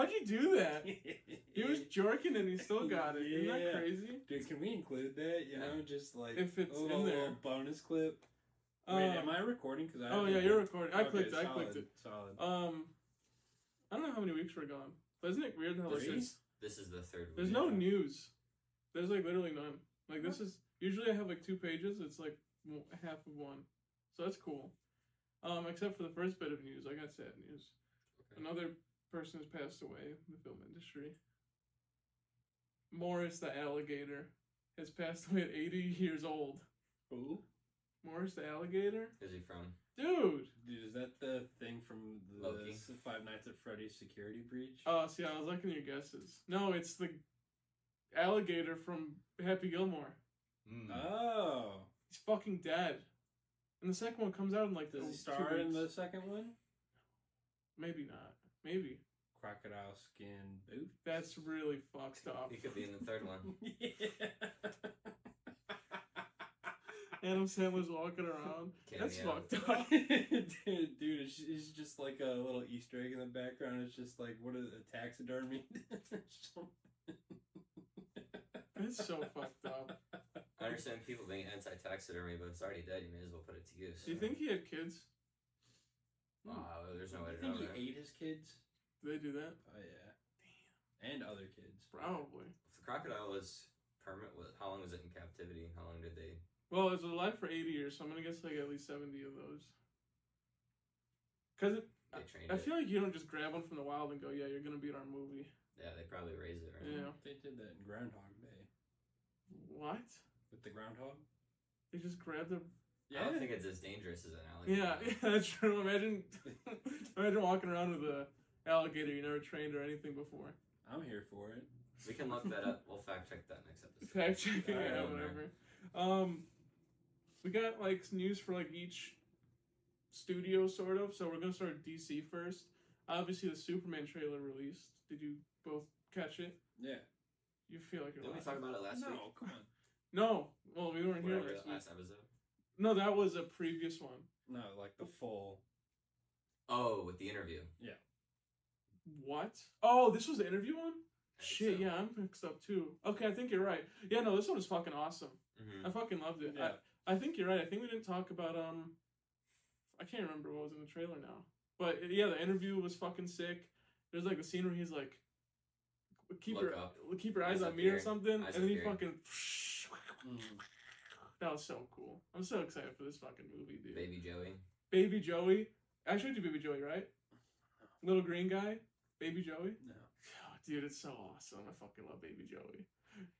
Why'd you do that? He was jerking and he still got it. Isn't that crazy? Dude, can we include that? You know, just like if it's a little bonus clip. Wait, am I recording? Cause you're recording. I clicked it. Solid, I clicked it. Solid. I don't know how many weeks we're gone. But isn't it weird how like this is the third week. There's no news. There's like literally none. Like this is usually I have like 2 pages. It's like half of one, so that's cool. Except for the first bit of news, I got sad news. Okay. Another person has passed away in the film industry. Morris the alligator has passed away at 80 years old. Who? Morris the alligator. Where's he from? Dude, is that the thing from the Loki? Five Nights at Freddy's security breach? Oh, see, I was liking your guesses. No, it's the alligator from Happy Gilmore. Mm. Oh. He's fucking dead. And the second one comes out in like Does he star in the second one? Maybe not. Maybe. Crocodile skin boots? That's really fucked up. He could be in the third one. Yeah. Adam Sandler's walking around. That's fucked up. Dude, it's just like a little Easter egg in the background. It's just like, what is a taxidermy? It's so fucked up. I understand people being anti-taxidermy, but it's already dead. You may as well put it to use. Do you think he had kids? There's no way to know. know. You think he ate his kids? Do they do that? Oh yeah. Damn. And other kids. Probably. If the crocodile was permanent, how long was it in captivity? How long did they? Well, it's alive for 80 years, so I'm gonna guess like at least 70 of those. Cause I feel like you don't just grab one from the wild and go, yeah, you're gonna be in our movie. Yeah, they probably raise it, right? Yeah. They did that in Groundhog Day. What? With the groundhog? They just grabbed them. Yeah. I don't think it's as dangerous as an alligator. Yeah, that's true. Imagine walking around with a alligator you never trained or anything before. I'm here for it. We can look that up. We'll fact check that next episode. Fact check, yeah, whatever. We got like news for like each studio sort of. So we're gonna start with DC first. Obviously, the Superman trailer released. Did you both catch it? Yeah. You feel like you're. Didn't we talk about it last week? No, come on. No, well, we weren't here last episode. No, that was a previous one. No, like the full. Oh, with the interview. Yeah. What? Oh, this was the interview one? Shit, so. Yeah, I'm mixed up too. Okay, I think you're right. Yeah, no, this one was fucking awesome. Mm-hmm. I fucking loved it. Yeah. I think you're right. I think we didn't talk about I can't remember what was in the trailer now. But yeah, the interview was fucking sick. There's like the scene where he's like, keep your eyes on me or something, and then he fucking. That was so cool. I'm so excited for this fucking movie, dude. Baby Joey. Baby Joey. I showed you Baby Joey, right? Little green guy. Baby Joey. No. Oh, dude, it's so awesome. I fucking love Baby Joey.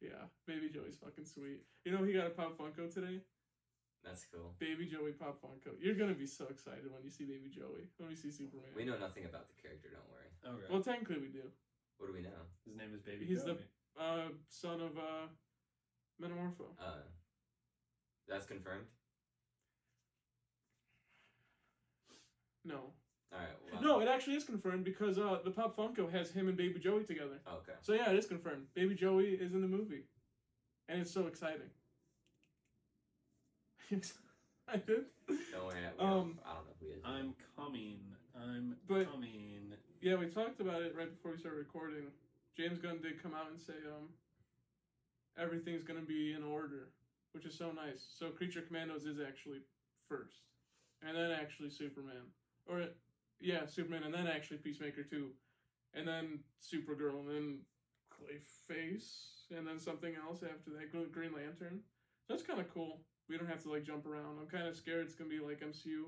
Yeah, Baby Joey's fucking sweet. You know he got a Pop Funko today? That's cool. Baby Joey Pop Funko. You're gonna be so excited when you see Baby Joey. When we see Superman. We know nothing about the character, don't worry. Okay. Well, technically we do. What do we know? His name is Baby He's Joey. the son of Metamorpho. That's confirmed? No. Alright, well. No, it actually is confirmed because the Pop Funko has him and Baby Joey together. Oh, okay. So yeah, it is confirmed. Baby Joey is in the movie. And it's so exciting. Excited? Don't worry, I don't know who he is. I'm coming. Coming. Yeah, we talked about it right before we started recording. James Gunn did come out and say everything's gonna be in order, which is so nice. So Creature Commandos is actually first. And then actually Superman. Superman, and then actually Peacemaker 2. And then Supergirl, and then Clayface, and then something else after that, Green Lantern. So that's kind of cool. We don't have to, like, jump around. I'm kind of scared it's going to be like MCU.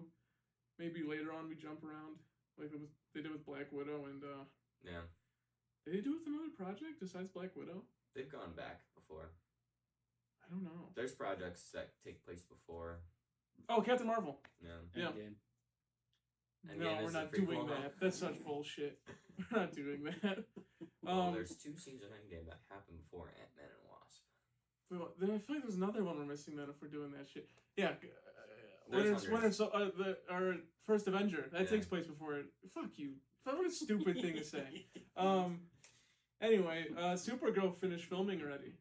Maybe later on we jump around, like they did with Black Widow, and, Yeah. Did they do it with another project besides Black Widow? They've gone back before. I don't know. There's projects that take place before. Oh, Captain Marvel. Yeah. Endgame. No, we're not doing that. That's such bullshit. We're not doing that. Well, there's 2 scenes of Endgame that happened before Ant-Man and Wasp. Well, then I feel like there's another one we're missing then if we're doing that shit. Yeah. Our first Avenger. That takes place before it. Fuck you. What a stupid thing to say. Anyway, Supergirl finished filming already.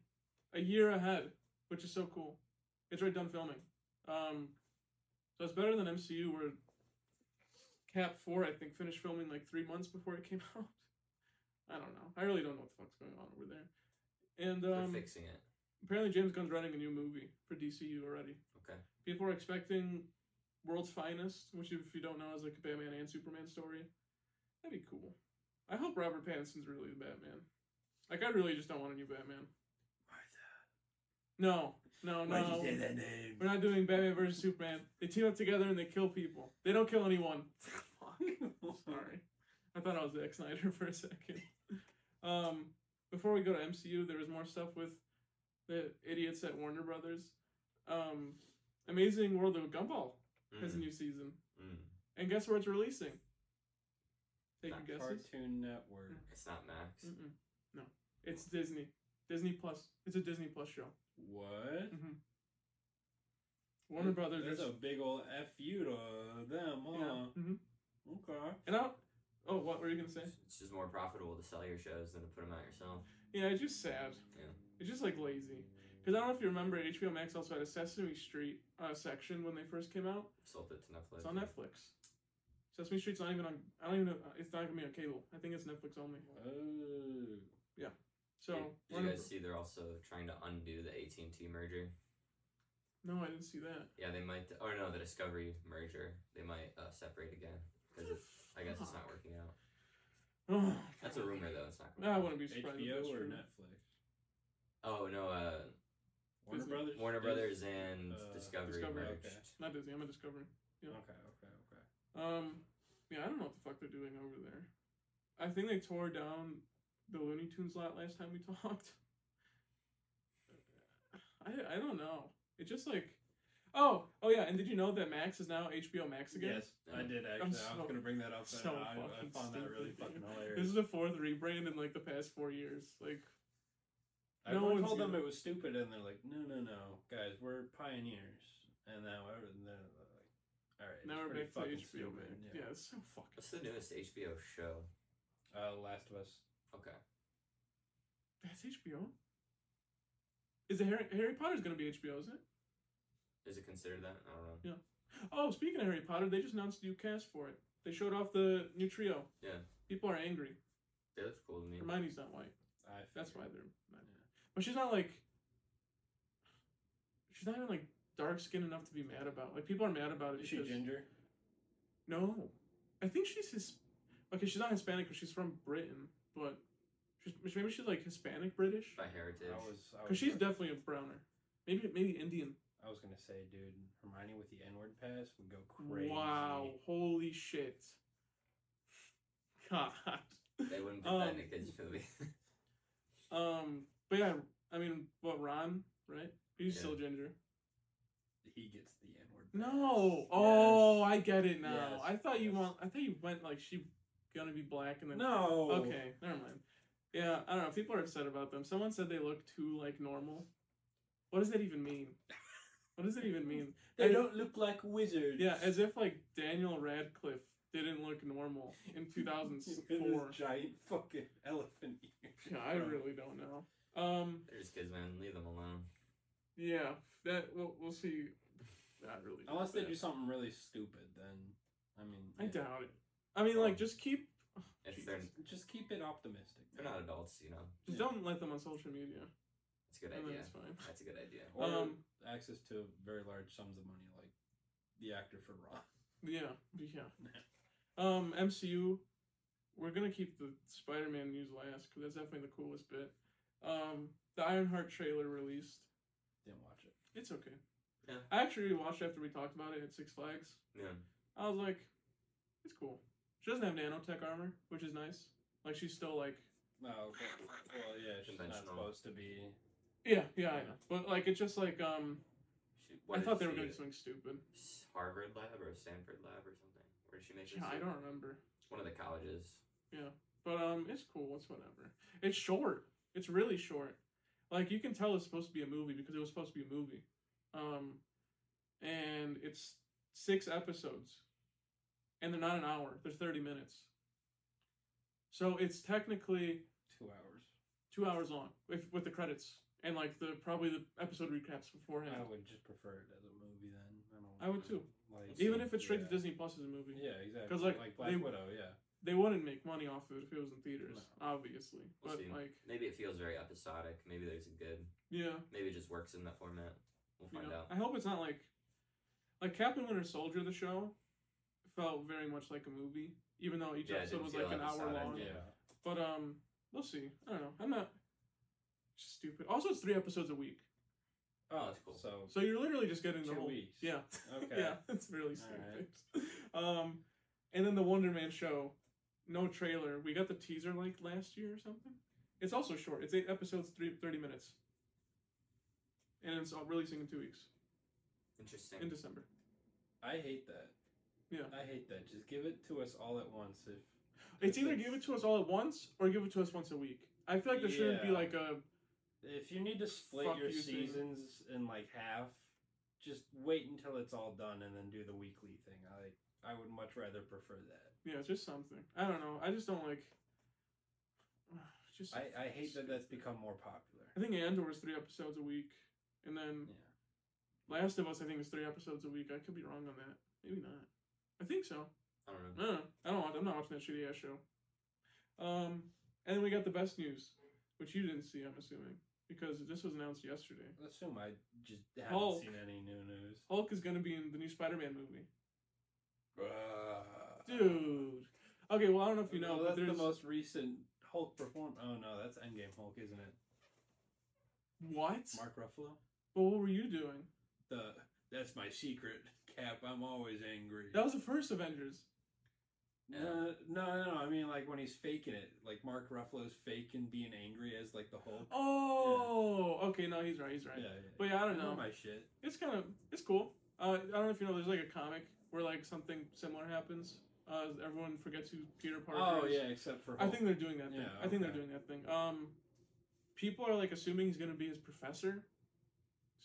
A year ahead, which is so cool. It's already done filming. So it's better than MCU where Cap 4, I think, finished filming like 3 months before it came out. I I really don't know what the fuck's going on over there. And They're fixing it. apparently James Gunn's running a new movie for DCU already. Okay. People are expecting World's Finest, which if you don't know is like a Batman and Superman story. That'd be cool. I hope Robert Pattinson's really the Batman. Like, I really just don't want a new Batman. No. Why'd you say that name? We're not doing Batman versus Superman. They team up together and they kill people. They don't kill anyone. Fuck. Sorry. I thought I was Zack Snyder for a second. Before we go to MCU, there was more stuff with the idiots at Warner Brothers. Amazing World of Gumball has a new season. And guess where it's releasing? Take your guesses. Cartoon Network. It's not Max. No. It's Disney. Disney Plus. It's a Disney Plus show. What? Warner Brothers. That's a big old F-U to them, huh? Yeah. Okay. And what were you going to say? It's just more profitable to sell your shows than to put them out yourself. Yeah, it's just sad. Yeah. It's just like lazy. Because I don't know if you remember, HBO Max also had a Sesame Street section when they first came out. Sold it to Netflix. It's on Netflix. Sesame Street's not even on. I don't even know. It's not gonna be on cable. I think it's Netflix only. Oh. Yeah. So. Did you guys see they're also trying to undo the AT&T merger? No, I didn't see that. Yeah, they might. Or no, the Discovery merger. They might separate again because I guess it's not working out. Oh, That's a rumor though. It's not. I wouldn't be surprised. HBO if or true. Netflix? Oh no. Warner Brothers. Warner Brothers and Discovery merged. Okay. Not Disney. I'm a Discovery. Yeah. Okay. Yeah, I don't know what the fuck they're doing over there. I think they tore down the Looney Tunes lot last time we talked. I don't know. It just like, oh yeah. And did you know that Max is now HBO Max again? Yes, I did actually. I was gonna bring that up. So I found that really fucking hilarious. This is the fourth rebrand in like the past 4 years. Like, Everyone told them it was stupid, and they're like, no, guys, we're pioneers. And now they're like, all right. Now we're back to HBO stupid. Max. Yeah, it's so fucking. What's the newest HBO show? Last of Us. Okay. That's HBO. Is it Harry Potter's gonna be HBO? Isn't it? Is it considered that? I don't know. Yeah. Oh, speaking of Harry Potter, they just announced a new cast for it. They showed off the new trio. Yeah. People are angry. That looks cool to me. Hermione's not white. That's why they're not. Yeah. But she's not like. She's not even like dark skinned enough to be mad about. Like, people are mad about it. Is she ginger? No, I think she's Okay, she's not Hispanic because she's from Britain, but maybe she's like Hispanic British. By heritage. Because she's definitely a browner. Maybe Indian. I was gonna say, dude, Hermione with the N-word pass would go crazy. Wow! Holy shit! God. They wouldn't put that in a kids movie. But yeah, I mean, Ron, right? He's still ginger. He gets the N-word. No. Yes. Oh, I get it now. Yes. I thought you went like she gonna be black and then. No. Okay, never mind. Yeah, I don't know. People are upset about them. Someone said they look too like normal. What does that even mean? What does it even mean? They don't look like wizards. Yeah, as if like Daniel Radcliffe didn't look normal in 2004. Giant fucking elephant ears. Yeah, I really don't know. They're just kids, man. Leave them alone. Yeah, that we'll see. That really. Unless they do something really stupid, then I mean. I doubt it. I mean, like, just keep. Just keep it optimistic. They're not adults, you know. Just don't let them on social media. That's a good And then idea. it's fine. That's a good idea. Or access to very large sums of money, like the actor for Ron. Yeah. MCU. We're gonna keep the Spider-Man news last because that's definitely the coolest bit. The Ironheart trailer released. Didn't watch it. It's okay. Yeah. I actually watched after we talked about it at Six Flags. Yeah. I was like, it's cool. She doesn't have nanotech armor, which is nice. Like, she's still like. No, well, yeah, she's not supposed to be. Yeah, I know. But like, it's just like I thought they were gonna do something stupid. Harvard lab or Stanford lab or something. Where did she make it? Yeah, I don't remember. One of the colleges. Yeah, but it's cool. It's whatever. It's short. It's really short. Like, you can tell it's supposed to be a movie because it was supposed to be a movie. And it's 6 episodes. And they're not an hour. They're 30 minutes. So it's technically 2 hours. 2 hours long with the credits and like probably the episode recaps beforehand. I would just prefer it as a movie then. I would too. Like, even if it's straight to Disney Plus as a movie. Yeah, exactly. Because like Black Widow, yeah. they wouldn't make money off of it if it was in theaters, obviously. We'll but see. like, maybe it feels very episodic. Maybe there's a good. Yeah. Maybe it just works in that format. We'll find out. I hope it's not like Captain Winter Soldier. The show felt very much like a movie, even though each episode was like an hour long. Yeah. But we'll see. I don't know. I'm not just stupid. Also, it's 3 episodes a week. Oh, that's cool. So you're literally just getting the 2 whole weeks. Yeah. Okay. Yeah, it's really stupid. Right. And then the Wonder Man show, no trailer. We got the teaser like last year or something. It's also short. It's 8 episodes, 30 minutes. And it's releasing in 2 weeks. Interesting. In December. I hate that. Yeah. I hate that. Just give it to us all at once. It's either give it to us all at once or give it to us once a week. I feel like there shouldn't be like a... If you need to split your seasons in like half, just wait until it's all done and then do the weekly thing. I would much rather prefer that. Yeah, just something. I don't know. I just don't like... I hate that that's become more popular. I think Andor is 3 episodes a week. And then Last of Us, I think, is 3 episodes a week. I could be wrong on that. Maybe not. I think so. I don't know. I'm not watching that shitty ass show. And then we got the best news, which you didn't see, I'm assuming, because this was announced yesterday. I assume I just haven't seen any new news. Hulk is going to be in the new Spider-Man movie. Dude. Okay, well, I don't know if you know, that's but there's... the most recent Hulk performance. Oh, no, that's Endgame Hulk, isn't it? What? Mark Ruffalo? Well, what were you doing? That's my secret, Cap. I'm always angry. That was the first Avengers. No. I mean, like, when he's faking it. Like, Mark Ruffalo's faking being angry as, like, the Hulk. Oh! Yeah. Okay, no, he's right. Yeah. But yeah, I don't know. My shit. It's cool. I don't know if you know, there's, like, a comic where, like, something similar happens. Everyone forgets who Peter Parker is. Oh, yeah, except for Hulk. I think they're doing that thing. Yeah, I think they're doing that thing. People are, like, assuming he's going to be his professor.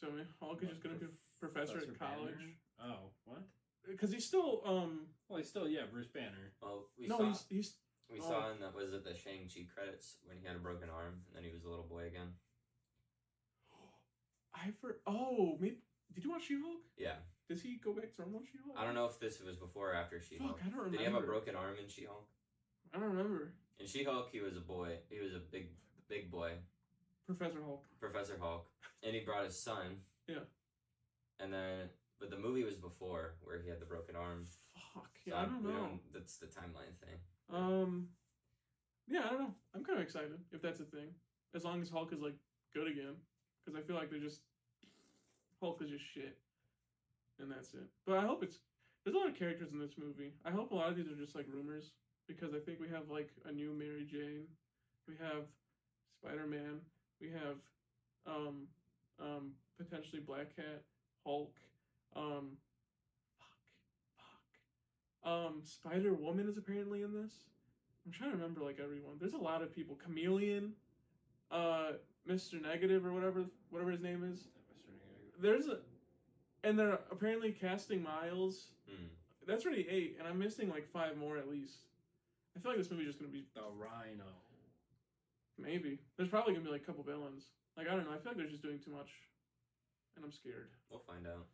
So Hulk is just going to be a professor at college. Banner? Oh, what? Because he's still, Well, he's still, Bruce Banner. Well, we saw in the Shang-Chi credits when he had a broken arm and then he was a little boy again. Did you watch She-Hulk? Yeah. Does he go back to normal She-Hulk? I don't know if this was before or after She-Hulk. Fuck, I don't remember. Did he have a broken arm in She-Hulk? I don't remember. In She-Hulk, he was a boy. He was a big boy. Professor Hulk. And he brought his son. Yeah. And then... But the movie was before where he had the broken arm. Fuck. Yeah, I don't know. That's the timeline thing. Yeah, I don't know. I'm kind of excited if that's a thing. As long as Hulk is, like, good again. Because I feel like Hulk is just shit. And that's it. But I hope there's a lot of characters in this movie. I hope a lot of these are just, like, rumors. Because I think we have, like, a new Mary Jane. We have Spider-Man. We have, potentially Black Cat. Hulk. Spider-Woman is apparently in this. I'm trying to remember, like, everyone. There's a lot of people. Chameleon, Mr. Negative, or whatever his name is. Mr. Negative. And they're apparently casting Miles. Mm. That's already 8, and I'm missing, like, 5 more at least. I feel like this movie's just gonna be... The Rhino. Maybe. There's probably gonna be, like, a couple villains. Like, I don't know. I feel like they're just doing too much. And I'm scared. We'll find out.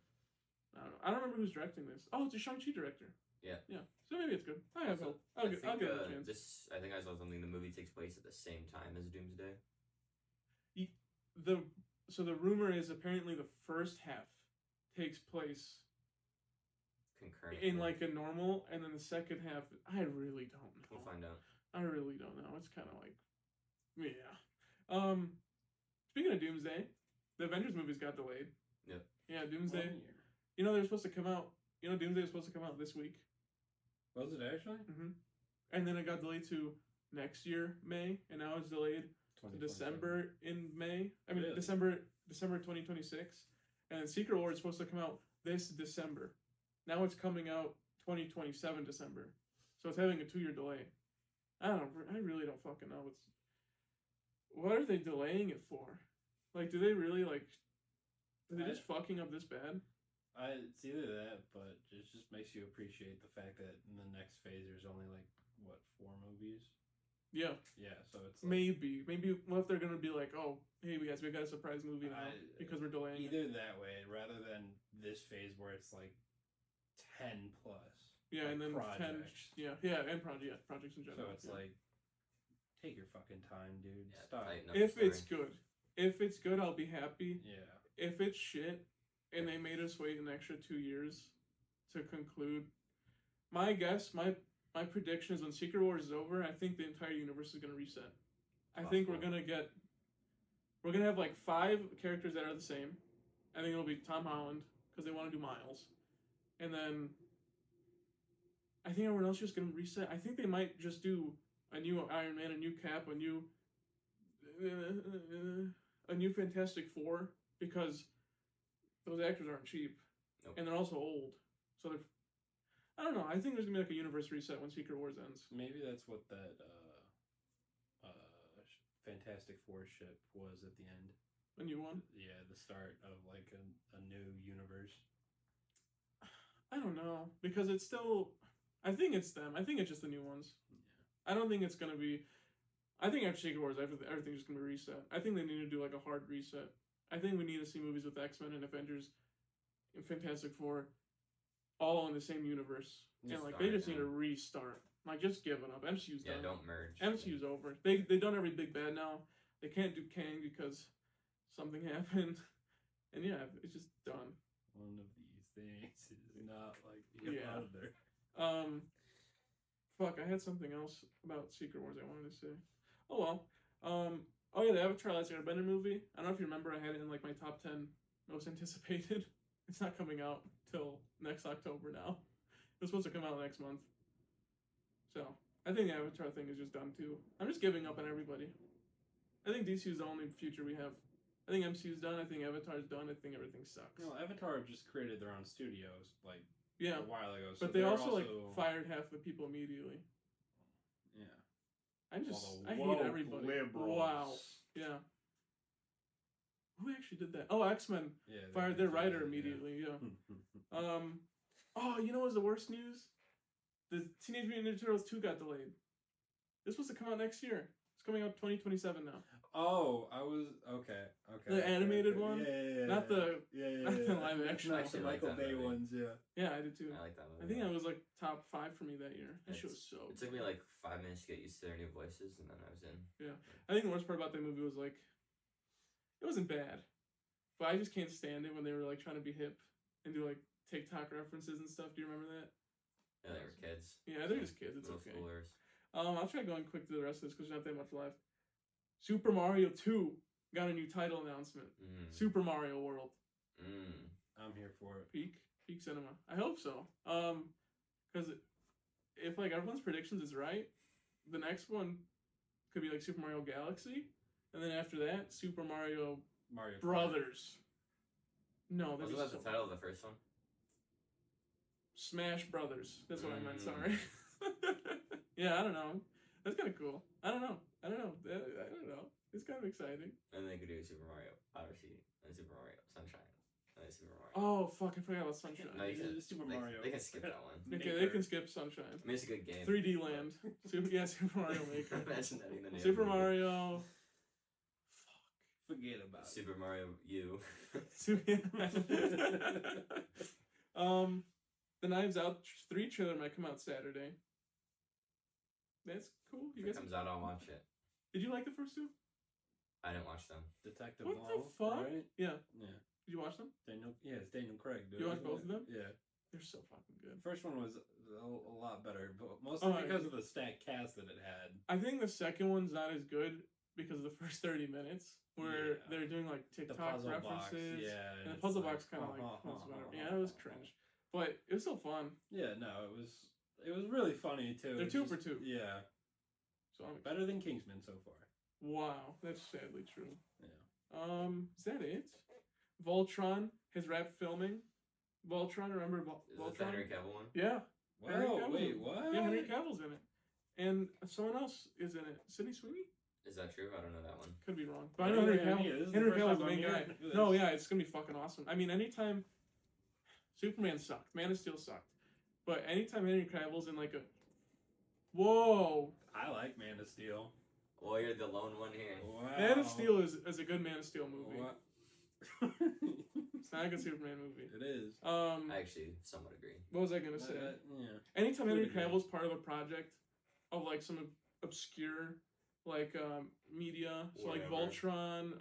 I don't know. I don't remember who's directing this. Oh, it's a Shang-Chi director. Yeah. Yeah. So maybe it's good. I have hope. I'll give it a chance. I think I saw something. The movie takes place at the same time as Doomsday. So the rumor is apparently the first half takes place concurrently in like a normal, and then the second half, I really don't know. We'll find out. I really don't know. It's kind of like, yeah. Speaking of Doomsday, the Avengers movies got delayed. Yep. Yeah, Doomsday. You know they're supposed to come out. You know Doomsday was supposed to come out this week. Was it actually? Mm-hmm. And then it got delayed to next year, May, and now it's delayed to December in May. I mean, really? December 2026. And then Secret War is supposed to come out this December. Now it's coming out 2027 December. So it's having a 2-year delay. I really don't fucking know. What are they delaying it for? Like, do they really, like, are they just fucking up this bad? It's either that, but it just makes you appreciate the fact that in the next phase there's only, like, what, 4 movies? Yeah. Yeah, so it's like, Maybe. What if they're going to be like, oh, hey, guys, we got a surprise movie now because we're delaying either that way, rather than this phase where it's, like, 10 plus. Yeah, like and then projects. 10. And projects in general. So it's like, take your fucking time, dude. Yeah, Stop. if it's good, I'll be happy. Yeah. If it's shit, and they made us wait an extra 2 years to conclude, my guess, my prediction is when Secret Wars is over, I think the entire universe is gonna reset. I think we're gonna have like 5 characters that are the same. I think it'll be Tom Holland because they want to do Miles, and then I think everyone else is just gonna reset. I think they might just do a new Iron Man, a new Cap, a new Fantastic Four, because those actors aren't cheap, and they're also old. So they're, I don't know. I think there's gonna be like a universe reset when Secret Wars ends. Maybe that's what that Fantastic Four ship was at the end. A new one? Yeah, the start of like a new universe. I don't know, because it's still. I think it's them. I think it's just the new ones. Yeah. I don't think it's gonna be. I think after Secret Wars, everything's just gonna be reset. I think they need to do like a hard reset. I think we need to see movies with X-Men and Avengers and Fantastic Four all in the same universe. And like they just need to restart. Like just give it up. MCU's done. Yeah, don't merge. MCU's over. They've done every big bad now. They can't do Kang because something happened. And yeah, it's just done. One of these things is not like the other. Fuck, I had something else about Secret Wars I wanted to say. Oh well. Oh yeah, the Avatar Last Airbender movie. I don't know if you remember, I had it in like my top 10 most anticipated. It's not coming out till next October now. It was supposed to come out next month. So I think the Avatar thing is just done too. I'm just giving up on everybody. I think DC is the only future we have. I think MCU's done. I think Avatar's done. I think everything sucks. No, Avatar just created their own studios like a while ago. So but they also like fired half the people immediately. Yeah. I hate everybody. Liberals. Wow. Yeah. Who actually did that? Oh, X-Men fired their writer immediately. Yeah. Oh, you know what was the worst news? The Teenage Mutant Ninja Turtles 2 got delayed. It's supposed to come out next year. It's coming out 2027 now. Oh, I was okay. The animated one, yeah, not the live action. Not the Michael Bay ones, Yeah, I did too. I like that movie. I think that was like top 5 for me that year. That shit was so. It took me like 5 minutes to get used to their new voices, and then I was in. Yeah, I think the worst part about that movie was like, it wasn't bad, but I just can't stand it when they were like trying to be hip and do like TikTok references and stuff. Do you remember that? Yeah, they were kids. Yeah, they're just kids. It's okay. Schoolers. I'll try going quick through the rest of this because there's not that much left. Super Mario 2 got a new title announcement. Super Mario World. I'm here for it. Peak cinema. I hope so. Because if like everyone's predictions is right, the next one could be like Super Mario Galaxy, and then after that, Super Mario Brothers. No, wasn't that the title of the first one? Smash Brothers. That's what I meant. Sorry. Yeah, I don't know. That's kind of cool. I don't know. It's kind of exciting. And they could do Super Mario Odyssey and Super Mario Sunshine and then Super Mario. Oh fuck! I forgot about Sunshine. No, Super Mario. They can skip that one. Okay, they can skip Sunshine. I mean, it's a good game. 3D Land. Super Mario Maker. Imagine that in the name. Super Mario. Forget about Super Mario U. The Knives Out 3 trailer might come out Saturday. That's cool. If it comes out, I'll watch it. Did you like the first 2? I didn't watch them. Detective What Law, the fuck? right? Yeah. Yeah. Did you watch them? It's Daniel Craig, dude. You watched both of them? Yeah. They're so fucking good. The first one was a lot better, but mostly because of the stacked cast that it had. I think the second one's not as good because of the first 30 minutes where they're doing like TikTok references. And the puzzle box kind of yeah, it was cringe. But it was still fun. Yeah, no, it was really funny too. They're 2 for 2. Yeah. So I'm better than Kingsman so far. Wow, that's sadly true. Yeah. Is that it? Voltron has wrapped filming. Voltron, remember Voltron? Is that the Henry Cavill one? Yeah. Wow, wait, what? Yeah, Henry Cavill's in it. And someone else is in it. Sydney Sweeney? Is that true? I don't know that one. Could be wrong. But I know Henry Cavill. Henry Cavill's the main guy. No, yeah, it's going to be fucking awesome. I mean, anytime Superman sucked. Man of Steel sucked. But anytime Henry Cavill's in like a... Whoa! I like Man of Steel. Well, you're the lone one here. Wow. Man of Steel is a good Man of Steel movie. What? It's not a good Superman movie. It is. I actually somewhat agree. What was I gonna say? Yeah. Anytime Henry Cavill's part of a project of like some obscure like media, so like Voltron,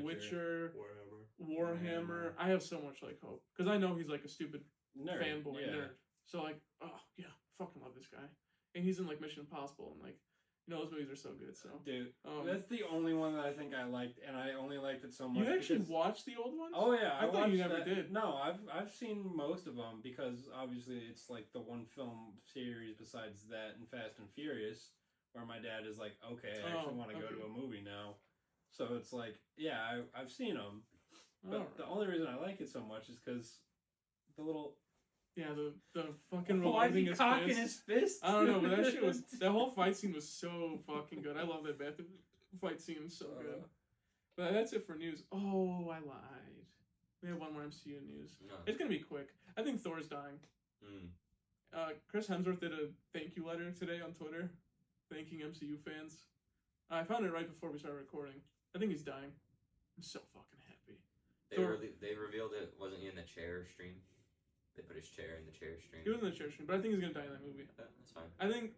Witcher, Warhammer. I have so much like hope because I know he's like a stupid fanboy nerd. So like, oh yeah, fucking love this guy, and he's in like Mission Impossible and like. Those movies are so good. So, dude, that's the only one that I think I liked, and I only liked it so much. You actually watched the old ones? Oh yeah, I thought you never did. No, I've seen most of them because obviously it's like the one film series besides that and Fast and Furious, where my dad is like, okay, I actually want to go to a movie now. So it's like, yeah, I've seen them, but the only reason I like it so much is because the little. Yeah, the fucking why is he cocking his fist? I don't know, but that whole fight scene was so fucking good. I love that bathroom fight scene, so good. But that's it for news. Oh, I lied. We have one more MCU news. No. It's gonna be quick. I think Thor's dying. Chris Hemsworth did a thank you letter today on Twitter, thanking MCU fans. I found it right before we started recording. I think he's dying. I'm so fucking happy. They revealed it. Wasn't he in the chair stream? They put his chair in the chair stream. He was in the chair stream, but I think he's gonna die in that movie. Yeah, that's fine. I think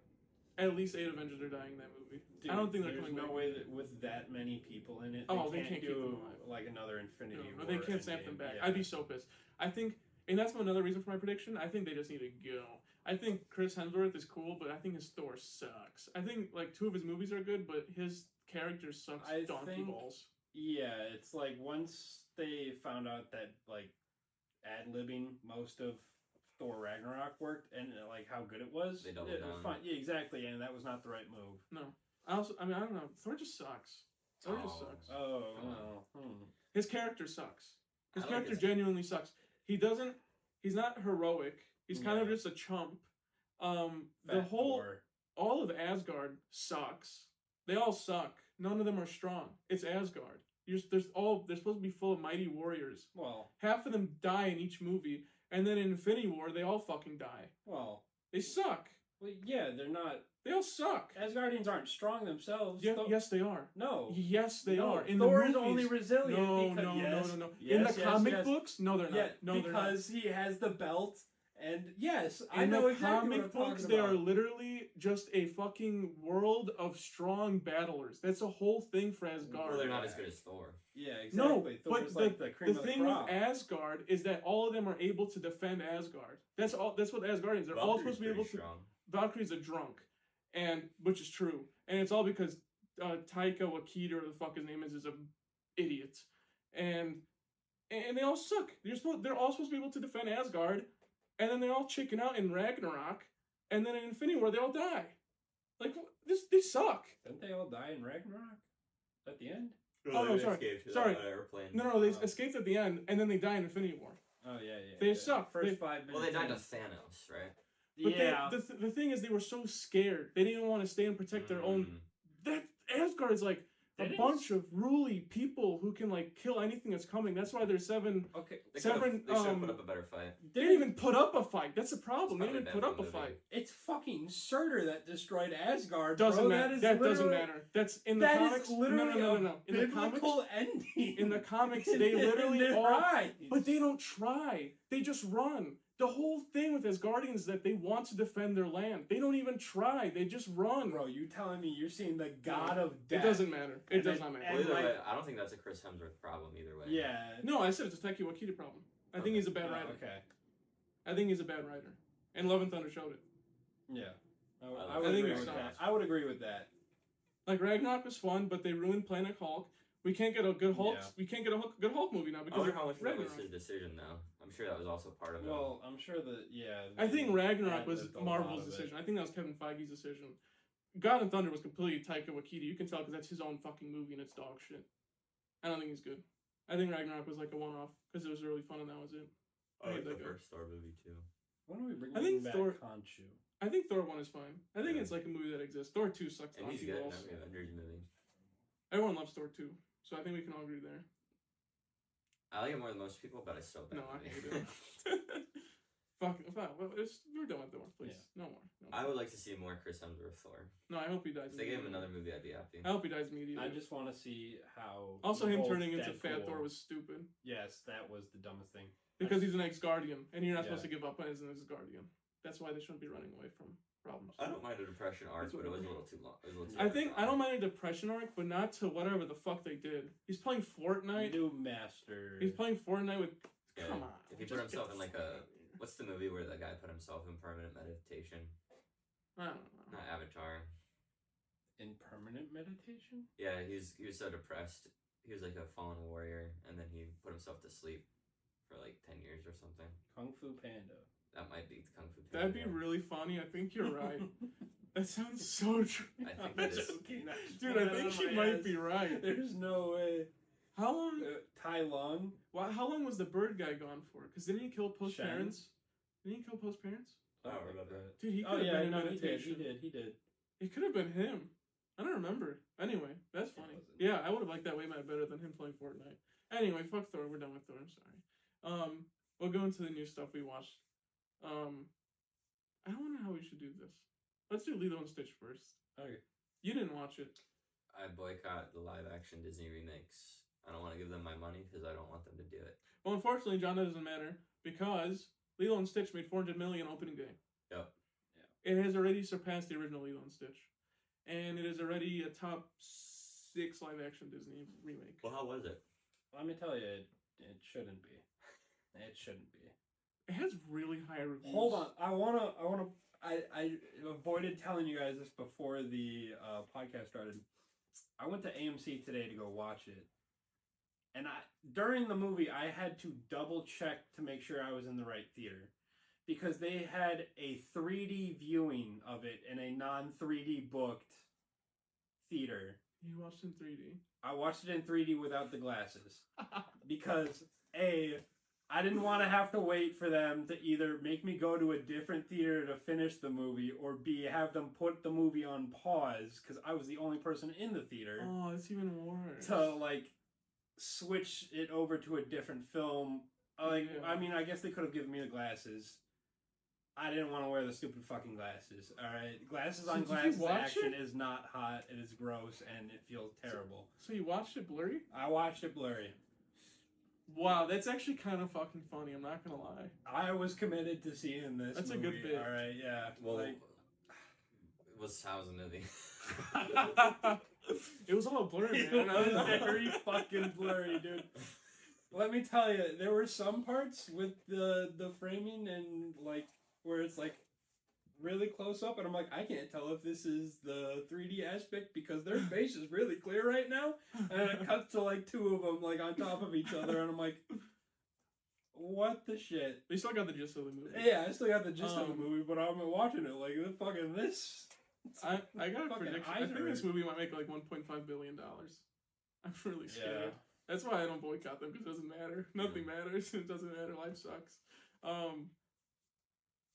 at least 8 Avengers are dying in that movie. Dude, I don't think they're coming back. There's no way that with that many people in it, they can't do like another Infinity War. No, they can't snap them back. Yeah. I'd be so pissed. I think, and that's another reason for my prediction. I think they just need to go. I think Chris Hemsworth is cool, but I think his Thor sucks. I think like 2 of his movies are good, but his character sucks donkey balls. Yeah, it's like once they found out that like ad-libbing most of Thor Ragnarok worked and like how good it was. They doubled down. Fine. Yeah, exactly, and that was not the right move. No. I don't know. Thor just sucks. Thor just sucks. Oh, no. His character sucks. His character genuinely sucks. He's not heroic. He's kind of just a chump. All of Asgard sucks. They all suck. None of them are strong. It's Asgard. They're supposed to be full of mighty warriors. Well, half of them die in each movie, and then in Infinity War they all fucking die. Well, they suck. Well, yeah, they're not. They all suck. Asgardians aren't strong themselves. Yeah, yes, they are. No. Yes, they are. In Thor the is only resilient. No. Yes, in the comic books, no, they're not. Yeah, no, because he has the belt. And yes, I know exactly what I'm talking about. In the comic books, they are literally just a fucking world of strong battlers. That's a whole thing for Asgard. Well, they're not as good as Thor. Yeah, exactly. No, but the thing with Asgard is that all of them are able to defend Asgard. That's all. That's what Asgardians. They're all supposed to be able to. Valkyrie's a drunk, which is true, and it's all because Taika Waititi, or the fuck his name is a idiot, and they all suck. They're all supposed to be able to defend Asgard. And then they all chicken out in Ragnarok, and then in Infinity War they all die. Like they suck. Didn't they all die in Ragnarok at the end? Oh no, sorry. No, they escaped at the end, and then they die in Infinity War. Oh yeah. They suck. First 5 minutes. Well, they died to Thanos, right? But the thing is, they were so scared. They didn't even want to stay and protect their own. That Asgard is like a bunch of ruly people who can like kill anything that's coming. That's why there's 7. Okay. They should have put up a better fight. They didn't even put up a fight. That's the problem. They didn't put up a fight. It's fucking Surtur that destroyed Asgard. Doesn't matter. That doesn't matter. That's in the comics. That is literally no. In the biblical ending. In the comics, they literally all. But they don't try. They just run. The whole thing with Asgardians is that they want to defend their land. They don't even try. They just run. Bro, you telling me you're seeing the god of death? It doesn't matter. It does not matter. Well, either way, I don't think that's a Chris Hemsworth problem either way. Yeah. No, I said it's a Taika Waititi problem. I think he's a bad writer. Okay. I think he's a bad writer. And Love and Thunder showed it. Yeah. I would agree with that. I would agree with that. Like, Ragnarok was fun, but they ruined Planet Hulk. We can't get a good Hulk. Yeah. We can't get a good Hulk movie now because I wonder how much that was his decision, though. I'm sure that was also part of it. Well, I'm sure that I think Ragnarok was Marvel's decision. I think that was Kevin Feige's decision. God and Thunder was completely Taika Waititi. You can tell because that's his own fucking movie and it's dog shit. I don't think he's good. I think Ragnarok was like a one-off because it was really fun and that was it. I like the first Thor movie too. When are we bringing back Khonshu? I think Thor 1 is fine. I think it's like a movie that exists. Thor 2 sucks. And he's good in every Avengers movie. Everyone loves Thor 2. So I think we can all agree there. I like it more than most people, but I still don't. No, I hate it. Fuck. We're done with Thor, please. Yeah. No more. I would like to see more Chris Hemsworth Thor. No, I hope he dies. If they gave him another movie, I'd be happy. I hope he dies immediately. I just want to see how. Also, him turning into Fat Thor was stupid. Yes, that was the dumbest thing. Because he's an ex-Guardian, and you're not supposed to give up as an ex-Guardian. That's why they shouldn't be running away from problems. I don't mind a depression arc, but it was a little too long. I don't mind a depression arc, but not to whatever the fuck they did. He's playing Fortnite. New master. He's playing Fortnite with. Yeah, come on. If he put himself in like a. What's the movie where the guy put himself in permanent meditation? I don't know. Not Avatar. In permanent meditation? Yeah, he was so depressed. He was like a fallen warrior, and then he put himself to sleep for like 10 years or something. Kung Fu Panda. That might be Kung Fu Panda. That'd be really funny. I think you're right. That sounds so true. I think it is. Dude, I think she might be right. There's no way. How long? Tai Lung. How long was the bird guy gone for? Because didn't he kill Post's parents? Didn't he kill Post's parents? I don't remember that. Dude, he could have been in meditation. He did. It could have been him. I don't remember. Anyway, that's funny. Yeah, I would have liked that way better than him playing Fortnite. Anyway, fuck Thor. We're done with Thor. I'm sorry. We'll go into the new stuff we watched. I don't know how we should do this. Let's do Lilo and Stitch first. Okay. You didn't watch it. I boycott the live-action Disney remakes. I don't want to give them my money because I don't want them to do it. Well, unfortunately, John, that doesn't matter because Lilo and Stitch made $400 million opening day. Yep. Yeah. It has already surpassed the original Lilo and Stitch, and it is already a top 6 live-action Disney remake. Well, how was it? Let me tell you, it shouldn't be. It shouldn't be. It has really high reviews. Hold on, I avoided telling you guys this before the podcast started. I went to AMC today to go watch it. And during the movie, I had to double check to make sure I was in the right theater. Because they had a 3D viewing of it in a non-3D booked theater. You watched it in 3D? I watched it in 3D without the glasses. Because, I didn't want to have to wait for them to either make me go to a different theater to finish the movie, or B, have them put the movie on pause, because I was the only person in the theater. Oh, it's even worse. To, switch it over to a different film. I mean, I guess they could have given me the glasses. I didn't want to wear the stupid fucking glasses, alright? Glasses on glasses action is not hot, it is gross, and it feels terrible. So you watched it blurry? I watched it blurry. Wow, that's actually kind of fucking funny, I'm not gonna lie. I was committed to seeing this That's movie. A good bit. Alright, yeah. Well, it was how was the movie? It was all blurry, man. It was very fucking blurry, dude. Let me tell you, there were some parts with the framing and, where it's, really close up, and I'm like, I can't tell if this is the 3D aspect because their face is really clear right now, and then it cuts to, 2 of them, on top of each other, and I'm like, what the shit? They still got the gist of the movie. Yeah, I still got the gist of the movie, but I'm watching it, fucking this... I got a prediction. I think this movie might make $1.5 billion. I'm really scared. Yeah. That's why I don't boycott them, because it doesn't matter. Nothing matters. It doesn't matter. Life sucks.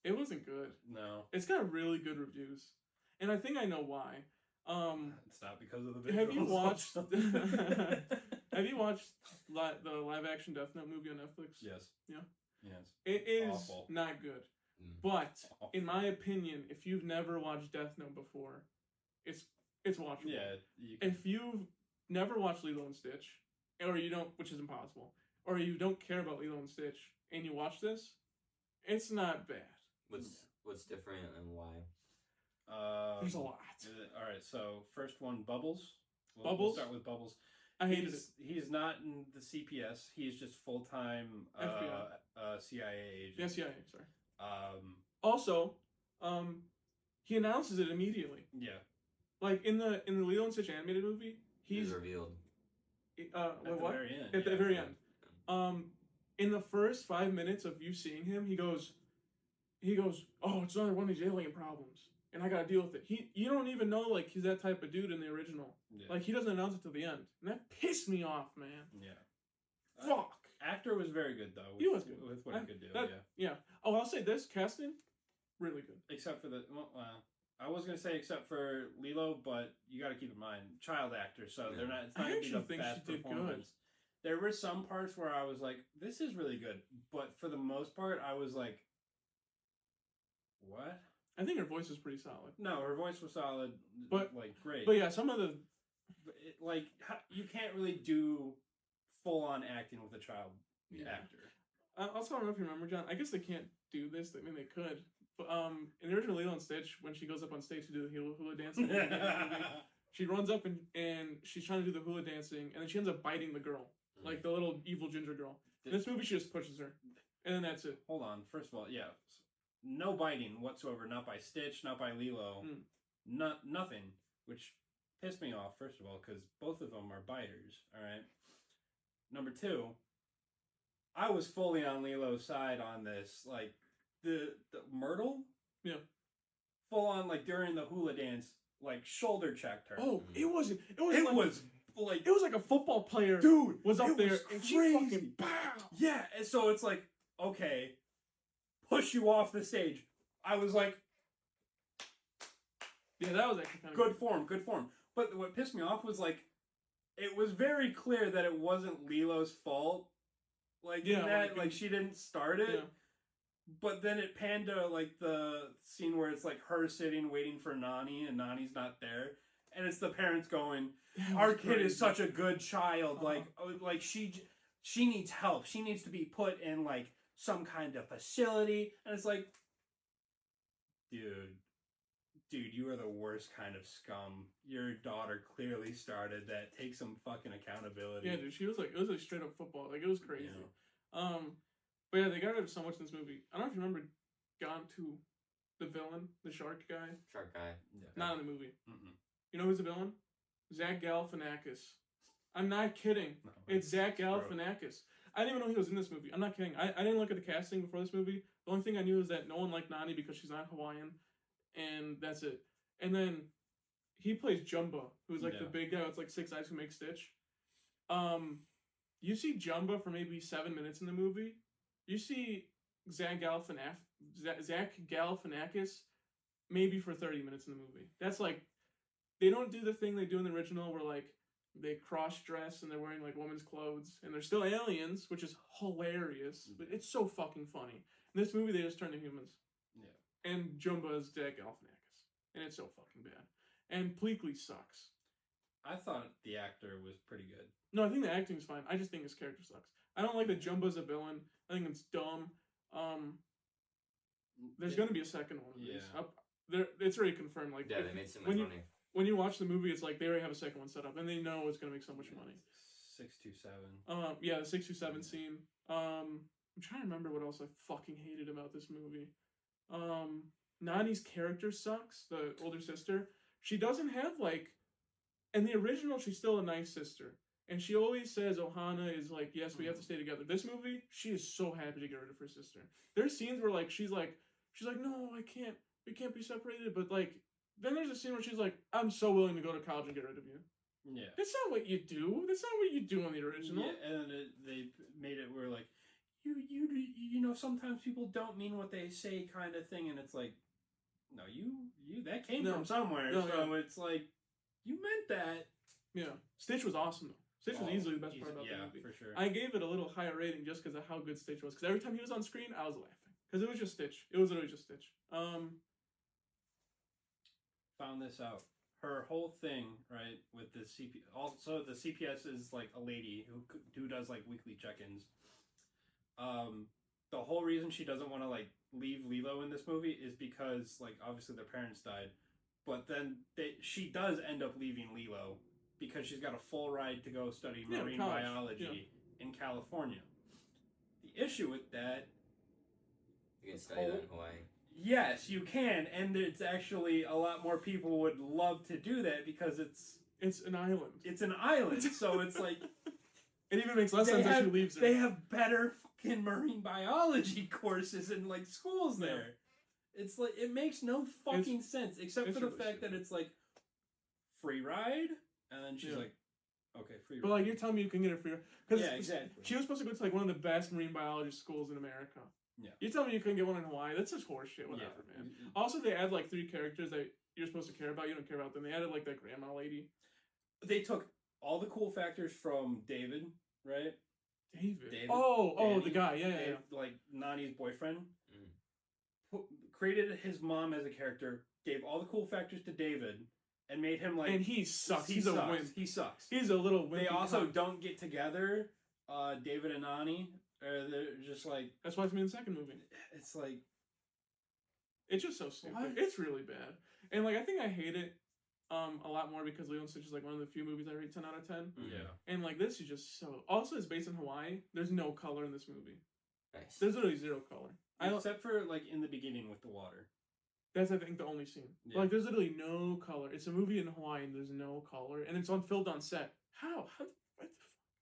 It wasn't good. No. It's got really good reviews. And I think I know why. It's not because of the visuals. Have you watched the live action Death Note movie on Netflix? Yes. Yeah? Yes. It is awful. Not good. But in my opinion, if you've never watched Death Note before, it's watchable. Yeah. If you've never watched Lilo and Stitch, or you don't, which is impossible, or you don't care about Lilo and Stitch, and you watch this, it's not bad. What's different and why? There's a lot. All right. So first one, Bubbles. Bubbles. We'll start with Bubbles. I hated it. He's not in the CPS. He's just full-time CIA agent. Yeah, CIA. Sorry. Also, he announces it immediately. Yeah. In the Lilo and Stitch animated movie, he's revealed. At the very end. At the very end. In the first 5 minutes of you seeing him, he goes, oh, it's another one of these alien problems, and I gotta deal with it. You don't even know he's that type of dude in the original. Yeah. He doesn't announce it till the end, and that pissed me off, man. Yeah. Fuck. Actor was very good though. He was good with what he could do. Yeah. Oh, I'll say this casting, really good. Except for I was gonna say except for Lilo, but you got to keep in mind child actors, so they're not. It's not gonna be the best performance. There were some parts where I was like, "This is really good," but for the most part, I was like, What? I think her voice was pretty solid. No, her voice was solid, but like great. But yeah, some of the you can't really do full on acting with a child actor. Also, I don't know if you remember, John. I guess they can't do this. I mean, they could. But in the original Lilo and Stitch, when she goes up on stage to do the hula dancing, she runs up and she's trying to do the hula dancing, and then she ends up biting the girl, like the little evil ginger girl. In this movie, she just pushes her, and then that's it. Hold on. First of all, yeah, no biting whatsoever. Not by Stitch, not by Lilo, nothing. Which pissed me off. First of all, because both of them are biters. All right. Number two, I was fully on Lilo's side on this. Like the Myrtle, yeah, full on like during the hula dance, like shoulder checked her. Oh, it was like a football player, dude, was up there and she fucking pow. Yeah, and so it's like, okay, push you off the stage. I was like, yeah, that was actually kind of good form. But what pissed me off was like, it was very clear that it wasn't Lilo's fault. Like, like she didn't start it. Yeah. But then it panned to like the scene where it's like her sitting waiting for Nani and Nani's not there, and it's the parents going, "Our kid is such a good child. Like she needs help. She needs to be put in like some kind of facility." And it's like, dude, you are the worst kind of scum. Your daughter clearly started that. Take some fucking accountability. Yeah, dude, it was like straight up football. Like, it was crazy. Yeah. But yeah, they got rid of so much in this movie. I don't know if you remember Gontu, the villain, the shark guy. Shark guy. Yeah. Not in the movie. Mm-mm. You know who's the villain? Zach Galifianakis. I'm not kidding. No, it's Zach Galifianakis. I didn't even know he was in this movie. I'm not kidding. I didn't look at the casting before this movie. The only thing I knew is that no one liked Nani because she's not Hawaiian. And that's it. And then he plays Jumba, who's like the big guy with like 6 eyes who makes Stitch. You see Jumba for maybe 7 minutes in the movie. You see Zach Galifianakis maybe for 30 minutes in the movie. That's like, they don't do the thing they do in the original where like they cross-dress and they're wearing like women's clothes and they're still aliens, which is hilarious. But it's so fucking funny. In this movie, they just turn to humans. Yeah. And Jumba is Zach Galifianakis. And it's so fucking bad. And Pleakley sucks. I thought the actor was pretty good. No, I think the acting's fine. I just think his character sucks. I don't like that Jumba's a villain. I think it's dumb. There's going to be a second one of these. It's already confirmed. Like, yeah, they made so much money. When you watch the movie, it's like they already have a second one set up, and they know it's going to make so much money. 627. Yeah, the 627 scene. I'm trying to remember what else I fucking hated about this movie. Nani's character sucks, the older sister. She doesn't have, like... In the original, she's still a nice sister. And she always says Ohana is like, yes, we have to stay together. This movie, she is so happy to get rid of her sister. There's scenes where, like, she's like, no, I can't. We can't be separated. But, like, then there's a scene where she's like, I'm so willing to go to college and get rid of you. Yeah. That's not what you do. That's not what you do in the original. Yeah, and they made it where, like, you know, sometimes people don't mean what they say kind of thing. And it's like, no, you that came from somewhere. So it's like, you meant that. Yeah. Stitch was awesome, though. Stitch was easily the best part about the movie. Yeah, for sure. I gave it a little higher rating just because of how good Stitch was. Because every time he was on screen, I was laughing. Because it was just Stitch. It was literally just Stitch. Found this out. Her whole thing, right, with the CPS... Also, the CPS is, like, a lady who does, like, weekly check-ins. The whole reason she doesn't want to, like, leave Lilo in this movie is because, like, obviously their parents died. But then she does end up leaving Lilo because she's got a full ride to go study marine biology in California. The issue with that... You can study that in Hawaii. Yes, you can, and it's actually a lot more people would love to do that because it's an island. It's an island, so it's like... It even makes less sense that she leaves it. They have better fucking marine biology courses in, like, schools there. It's like, it makes no fucking sense, except for the fact that it's like, free ride, and then she's like, okay, free ride. But, like, you're telling me you can get a free ride? Yeah, exactly. She was supposed to go to, like, one of the best marine biology schools in America. Yeah. You're telling me you couldn't get one in Hawaii? That's just horseshit, whatever, man. Also, they add, like, 3 characters that you're supposed to care about. You don't care about them. They added, like, that grandma lady. They took all the cool factors from David, right? David. Oh, the guy. Yeah. Like, Nani's boyfriend. created his mom as a character, gave all the cool factors to David, and made him like. And he sucks. He's a wimp. He sucks. He's a little wimp. They also don't get together. David and Ani, they're just like. That's why it's in the second movie. It's like. It's just so stupid. What? It's really bad. And like I think I hate it a lot more because Lilo and Stitch is like one of the few movies I rate 10 out of 10. Yeah. And like this is just so. Also, it's based in Hawaii. There's no color in this movie. Nice. There's literally zero color. Except for like in the beginning with the water. That's I think the only scene. Yeah. Like there's literally no color. It's a movie in Hawaii and there's no color and it's filmed on set. How? What the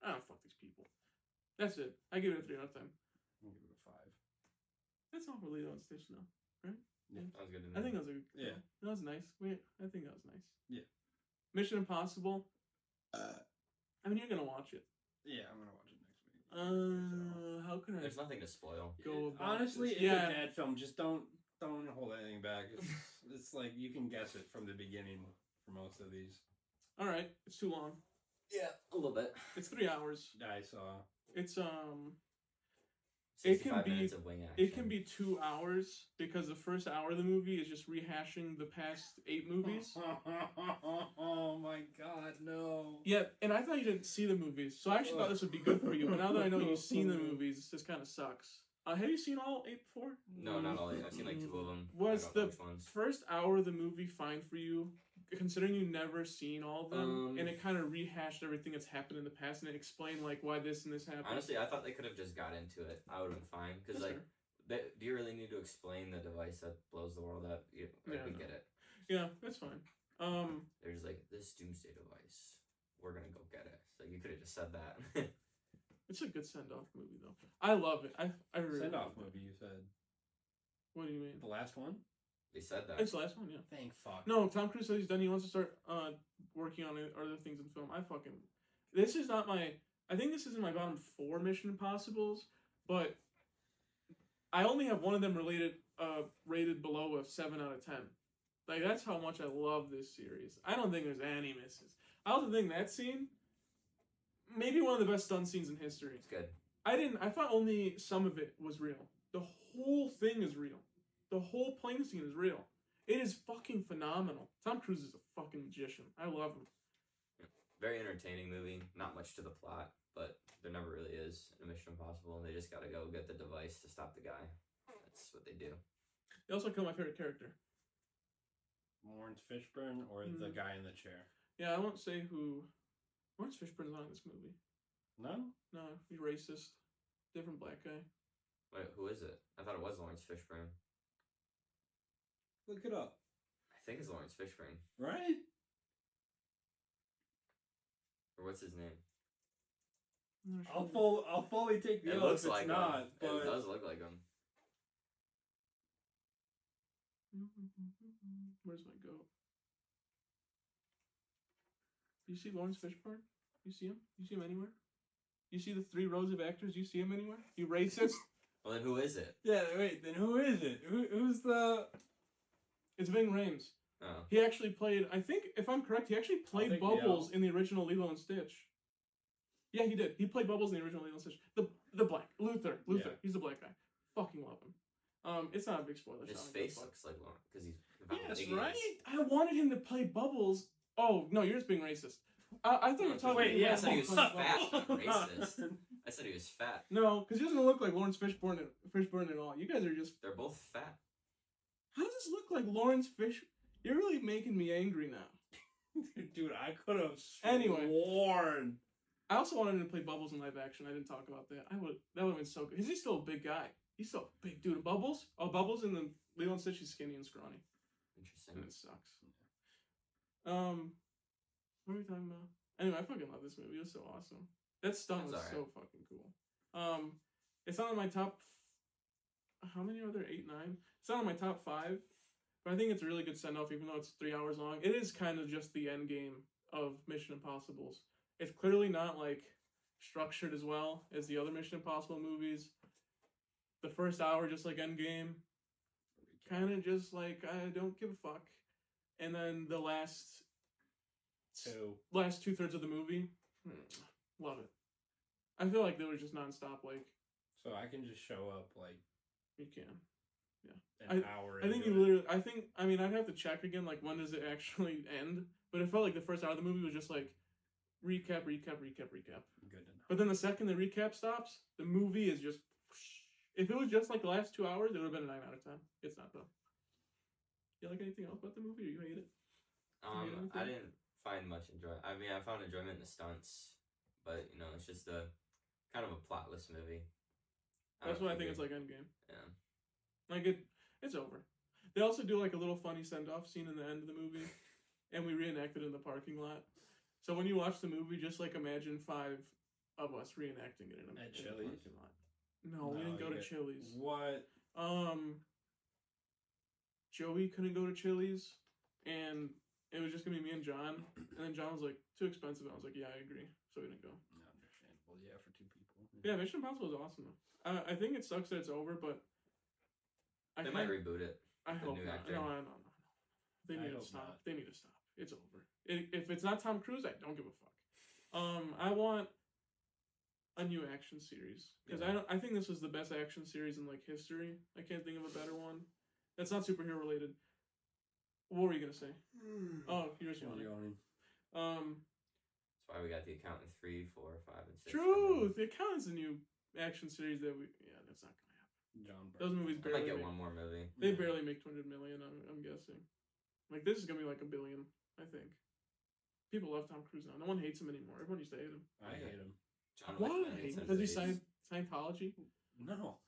I don't fuck these people. That's it. I give it a 3 out of 10. I'll give it a 5. That's not for Lilo and Stitch though, right? Yeah, that was good. I think that was a yeah. That was nice. Wait, I think that was nice. Yeah. Mission Impossible. I mean, you're gonna watch it. Yeah, I'm gonna watch it next week. How can I? There's nothing to spoil. Go honestly, it's a bad film. Just don't hold anything back. It's like you can guess it from the beginning for most of these. All right, it's too long. Yeah, a little bit. It's 3 hours. I saw. It's It can be minutes of wing action. It can be 2 hours because the first hour of the movie is just rehashing the past 8 movies. Oh my god, no. Yeah, and I thought you didn't see the movies, so I actually thought this would be good for you. But now that I know you've seen the movies, this kind of sucks. Have you seen all 8 before? No, not all 8. I've seen like 2 of them. Was the first hour of the movie fine for you, considering you never seen all of them, and it kind of rehashed everything that's happened in the past, and it explained like why this and this happened? Honestly, I thought they could have just got into it. I would have been fine because like, do you really need to explain the device that blows the world up? We get it. Yeah, that's fine. They're just like, this doomsday device. We're gonna go get it. So you could have just said that. It's a good send-off movie, though. I love it. I really send-off movie. You said. What do you mean? The last one. They said that. It's the last one, yeah. Thank fuck. No, Tom Cruise says he's done. He wants to start working on other things in film. This is not my. I think this is in my bottom 4 Mission Impossibles, but I only have one of them rated below a 7 out of 10. Like that's how much I love this series. I don't think there's any misses. I also think that scene. Maybe one of the best stunt scenes in history. It's good. I thought only some of it was real. The whole thing is real. The whole plane scene is real. It is fucking phenomenal. Tom Cruise is a fucking magician. I love him. Very entertaining movie. Not much to the plot, but there never really is in Mission Impossible, and they just gotta go get the device to stop the guy. That's what they do. They also killed my favorite character. Lawrence Fishburne or the guy in the chair? Yeah, I won't say who. Lawrence Fishburne's not in this movie. No? No, he's racist. Different black guy. Wait, who is it? I thought it was Lawrence Fishburne. Look it up. I think it's Lawrence Fishburne. Right? Or what's his name? I'll fully take the It L looks if it's like not. him. But... It does look like him. Where's my goat? Do you see Lawrence Fishburne? You see him? You see him anywhere? You see the 3 rows of actors? You see him anywhere? You racist? Well, then who is it? Yeah, wait, then who is it? Who's the... It's Ving Rhames. Oh. He actually played, I think, if I'm correct, he actually played Bubbles in the original Lilo and Stitch. Yeah, he did. He played Bubbles in the original Lilo and Stitch. The black. Luther. Yeah. He's the black guy. Fucking love him. It's not a big spoiler. His face looks like Lawrence, because he's... Yes, right? I wanted him to play Bubbles. Oh, no, you're just being racist. I thought you were talking about... yeah, I said he was fat, not racist. I said he was fat. No, because he doesn't look like Lawrence Fishburne at all. You guys are just... They're both fat. How does this look like Lawrence Fish? You're really making me angry now. Dude, I could have sworn. I also wanted him to play Bubbles in live action. I didn't talk about that. That would have been so good. He's still a big guy. He's still a big dude. And Bubbles? Oh, Bubbles in the Lilo and Stitch, he's skinny and scrawny. Interesting. And it sucks. What are we talking about? Anyway, I fucking love this movie. It was so awesome. That stunt was so fucking cool. It's not on my top. How many are there? 8, 9. It's not on my top 5, but I think it's a really good send off, even though it's 3 hours long. It is kind of just the end game of Mission Impossibles. It's clearly not like structured as well as the other Mission Impossible movies. The first hour, just like Endgame, kind of just like I don't give a fuck, and then the last 2/3 of the movie, love it. I feel like they were just nonstop. Like, so I can just show up like you can. an hour. I think you literally. I mean, I'd have to check again. Like, when does it actually end? But it felt like the first hour of the movie was just like recap. Good enough. But then the second the recap stops, the movie is just. If it was just like the last 2 hours, it would have been a 9 out of 10. It's not though. You like anything else about the movie, or you hate it? I didn't find much enjoyment. I mean, I found enjoyment in the stunts, but it's just a kind of a plotless movie. That's what I think it's like Endgame. Yeah. Like it's over. They also do like a little funny send-off scene in the end of the movie, and we reenact it in the parking lot. So when you watch the movie, just like imagine 5 of us reenacting it in the parking lot. No, we didn't go to Chili's. What? Joey couldn't go to Chili's, and it was just gonna be me and John. And then John was like, "Too expensive." And I was like, "Yeah, I agree." So we didn't go. Understandable, yeah, for 2 people. Yeah, Mission Impossible is awesome though. I think it sucks that it's over, but they might reboot it. I hope not. No. They need to stop. They need to stop. It's over. If it's not Tom Cruise, I don't give a fuck. I want a new action series because I think this was the best action series in like history. I can't think of a better one. That's not superhero related. What were you gonna say? Oh, you're just yawning. That's why we got The Accountant 3, 4, 5, and 6. True. The Accountant's a new action series that that's not gonna happen. Those movies barely might get one more movie. They barely make 200 million. I'm guessing. Like this is gonna be like $1 billion. I think. People love Tom Cruise now. No one hates him anymore. Everyone used to hate him. I hate him. Why? Because he's Scientology? No.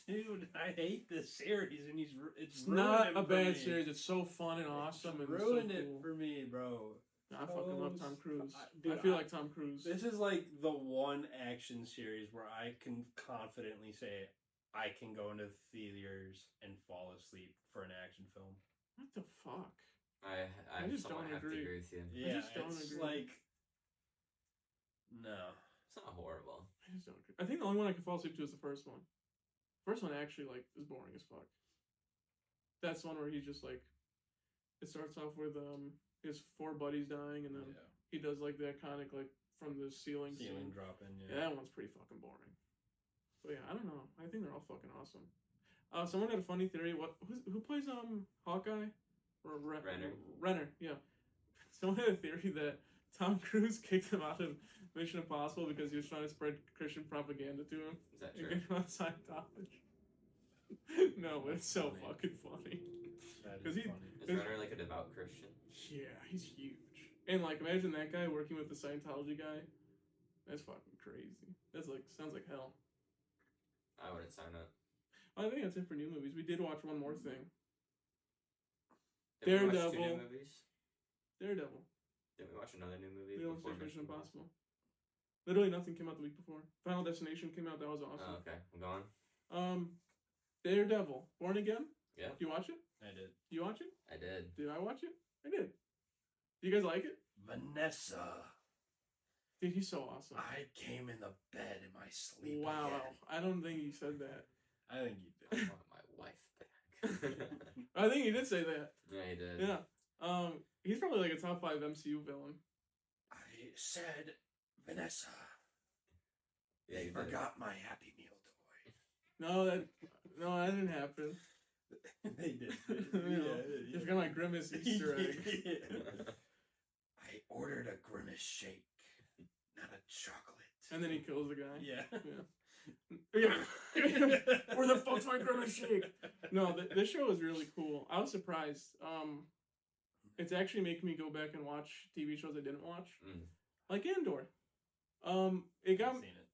Dude, I hate this series, and it's not a bad series. It's so fun and awesome, and ruined so it cool for me, bro. I fucking love Tom Cruise. Dude, I feel like Tom Cruise. This is like the one action series where I can confidently say I can go into theaters and fall asleep for an action film. What the fuck? I just don't agree. To agree with you. Yeah, I just don't it's agree. like no, it's not horrible. I just don't agree. I think the only one I could fall asleep to is the first one. First one actually like is boring as fuck. That's one where he's just like, it starts off with his 4 buddies dying, and then he does like the iconic like from the ceiling dropping. Yeah, that one's pretty fucking boring. But yeah, I don't know. I think they're all fucking awesome. Someone had a funny theory. Who plays Hawkeye? Or Renner, yeah. Someone had a theory that Tom Cruise kicked him out of Mission Impossible because he was trying to spread Christian propaganda to him. Is that true? And get him on Scientology. No, but it's so fucking funny. That is funny. Is Renner like a devout Christian? Yeah, he's huge. And like, imagine that guy working with the Scientology guy. That's fucking crazy. That's like, sounds like hell. I wouldn't sign up. I think that's it for new movies. We did watch one more thing. Did we watch 2 new movies? Daredevil. Did we watch another new movie? We watched Mission Impossible. Literally nothing came out the week before. Final Destination came out. That was awesome. Oh, okay. I'm going. Daredevil. Born Again? Yeah. Do you watch it? I did. You watch it? I did. Did I watch it? I did. Do you guys like it? Vanessa. Dude, he's so awesome. I came in the bed in my sleep. Wow. Again. I don't think you said that. I think you I did. want my wife back. I think he did say that. Yeah, he did. Yeah. He's probably like a top 5 MCU villain. I said, Vanessa. Yeah, they forgot my Happy Meal toy. No, that didn't happen. They did. You forgot my Grimace Easter egg. I ordered a Grimace shake, not a chocolate. And then he kills the guy. Yeah. Where the fuck's my Grimace shake? No, this show is really cool. I was surprised. It's actually making me go back and watch TV shows I didn't watch. Like Andor. It got I've seen it.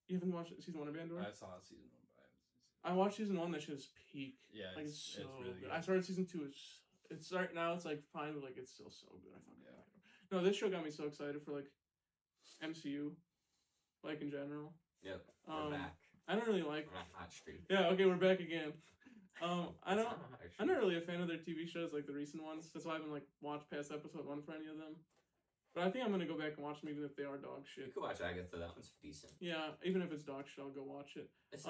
You haven't watched season 1 of Andor? I saw season 1, but I haven't seen season 1. I watched season 1. That shit is peak. Yeah, like it's so really good. I started season 2. It's now. It's like fine, but like it's still so good. I fucking love it. No, this show got me so excited for like MCU, like in general. Yep. We're back. I don't really like. We're on Hot Street. Yeah. Okay, we're back again. I'm not really a fan of their TV shows, like the recent ones. That's why I haven't like watched past episode 1 for any of them. But I think I'm gonna go back and watch them, even if they are dog shit. You could watch Agatha. That one's decent. Yeah, even if it's dog shit, I'll go watch it. It's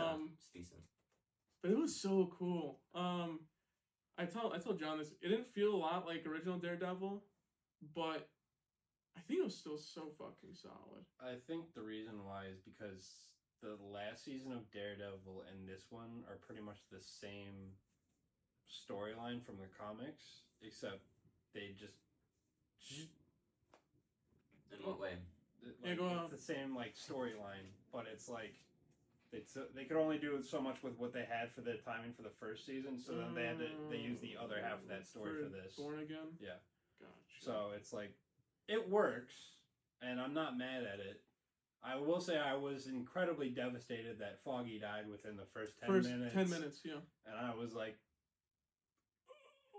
decent. But it was so cool. I told John this. It didn't feel a lot like original Daredevil, but I think it was still so fucking solid. I think the reason why is because the last season of Daredevil and this one are pretty much the same storyline from the comics, except they just. In what way? Like, go on. it's the same like storyline, but it's like they could only do so much with what they had for the timing for the first season, so then they used the other half of that story for this. Born Again? Yeah. Gotcha. So it's like it works, and I'm not mad at it. I will say I was incredibly devastated that Foggy died within the first 10 minutes. 10 minutes, yeah. And I was like,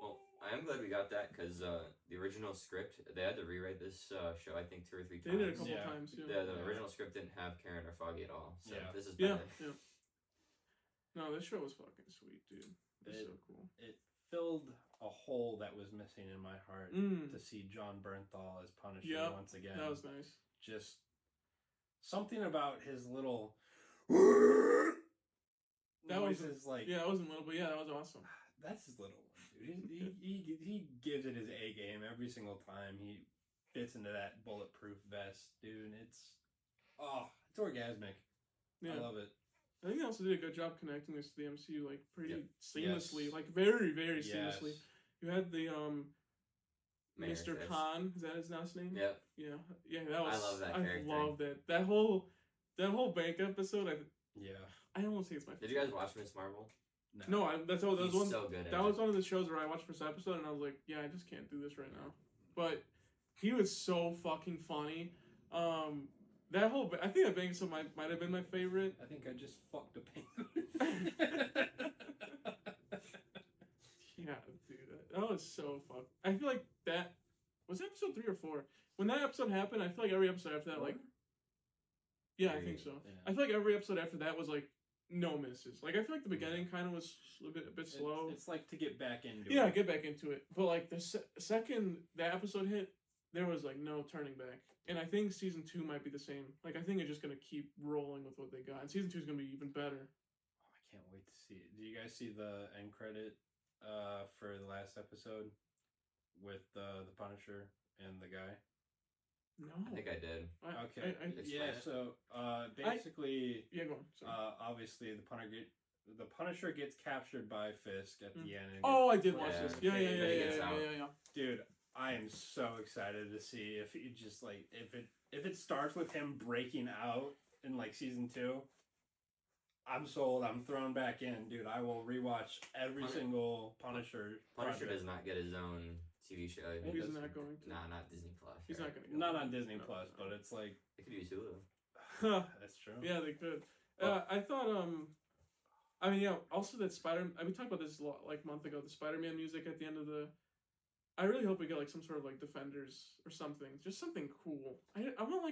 Well, I am glad we got that because the original script, they had to rewrite this show, I think, 2 or 3 times. They did it a couple times, yeah. The original script didn't have Karen or Foggy at all, so this is better. Yeah. No, this show was fucking sweet, dude. It's so cool. It filled a hole that was missing in my heart to see John Bernthal as Punisher once again. That was nice. Just something about his little that noises, like that wasn't little, but yeah, that was awesome. That's his little one, dude. He gives it his A game every single time he fits into that bulletproof vest, dude. It's orgasmic. Yeah. I love it. I think they also did a good job connecting this to the MCU, like pretty seamlessly, like very, very seamlessly. You had the Mr. Khan, is that his last name? Yep. Yeah. That was. I love that character. I loved it. That whole bank episode. I almost think it's my favorite. Did you guys watch Miss Marvel? No, that was one. So good. That was one of the shows where I watched first episode and I was like, yeah, I just can't do this right now. But he was so fucking funny. That whole, I think that bank episode might have been my favorite. I think I just fucked a penguin. Yeah, dude, that was so fun. I feel like that was episode 3 or 4. When that episode happened, I feel like every episode after that, like, yeah, I think so. Yeah. I feel like every episode after that was like no misses. Like I feel like the beginning kind of was a bit slow. It's like to get back into it. Yeah, get back into it. But like the second that episode hit, there was like no turning back. And I think season 2 might be the same. Like I think it's just gonna keep rolling with what they got, and season 2 is gonna be even better. Oh, I can't wait to see it. Did you guys see the end credit for the last episode with the Punisher and the guy? No, I think I did. Okay, So basically, go on. Obviously, the Punisher gets captured by Fisk at the end. Oh, I did watch this. Yeah. Dude, I am so excited to see if he just like if it starts with him breaking out in like season 2. I'm sold. I'm thrown back in, dude. I will rewatch every single Punisher. Punisher does not get his own TV show. He's not going to. Nah, not Disney Plus. He's not going to. Not on Disney Plus, but it's like they could use Hulu. That's true. Yeah, they could. I thought. I mean, also that we talked about this like a month ago. The Spider-Man music at the end of the. I really hope we get like some sort of like Defenders or something. Just something cool. I want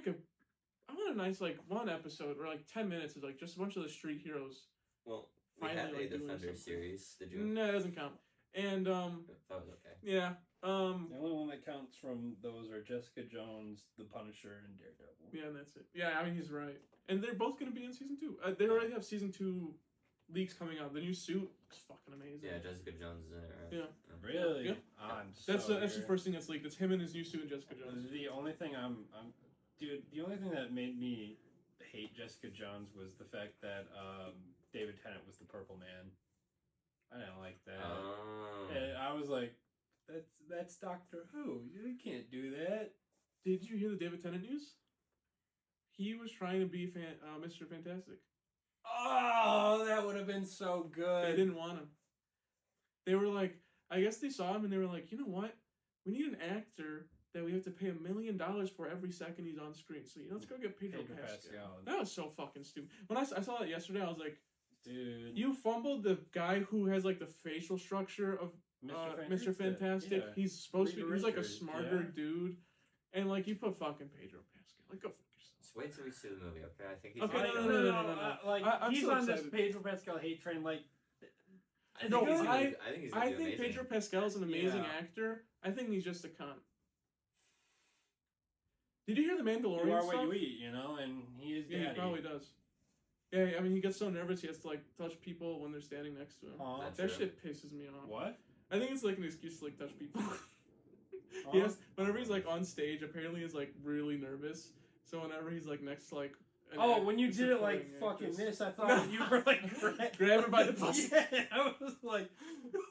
a nice like one episode or like 10 minutes is like just a bunch of the street heroes. Well, we had a Defenders series. Did you? No, it doesn't count. And that was okay. Yeah. The only one that counts from those are Jessica Jones, The Punisher, and Daredevil. Yeah, and that's it. Yeah, I mean he's right. And they're both going to be in season 2. They already have season 2 leaks coming out. The new suit is fucking amazing. Yeah, Jessica Jones is in it, right? Yeah. Really? Yeah. That's the first thing that's leaked. It's him in his new suit and Jessica Jones. The only thing the only thing that made me hate Jessica Jones was the fact that David Tennant was the Purple Man. I didn't like that. And I was like, that's Doctor Who. You can't do that. Did you hear the David Tennant news? He was trying to be Mr. Fantastic. Oh, that would have been so good. They didn't want him. They were like, I guess they saw him and they were like, you know what? We need an actor that we have to pay $1 million for every second he's on screen. So let's go get Pedro Pascal. That was so fucking stupid. When I saw that yesterday, I was like, dude, you fumbled the guy who has like the facial structure of Mr. Fantastic. Yeah. He's supposed to be. He's like a smarter dude, and like you put fucking Pedro Pascal. Like go fuck yourself. Just wait till we see the movie, okay? I think he's no. Like he's on this Pedro Pascal hate train. Like I think Pedro Pascal is an amazing actor. I think he's just a cunt. Did you hear the Mandalorian You are stuff? what you eat, you know, and he is daddy. Yeah, he probably does. Yeah, I mean, he gets so nervous he has to, like, touch people when they're standing next to him. That shit pisses me off. What? I think it's, like, an excuse to, like, touch people. Yes, whenever he's, like, on stage, apparently he's, like, really nervous. So whenever he's, like, next to, like, when you did it like fucking actress. this, I thought you were like grab her by the pussy. Yeah, I was like,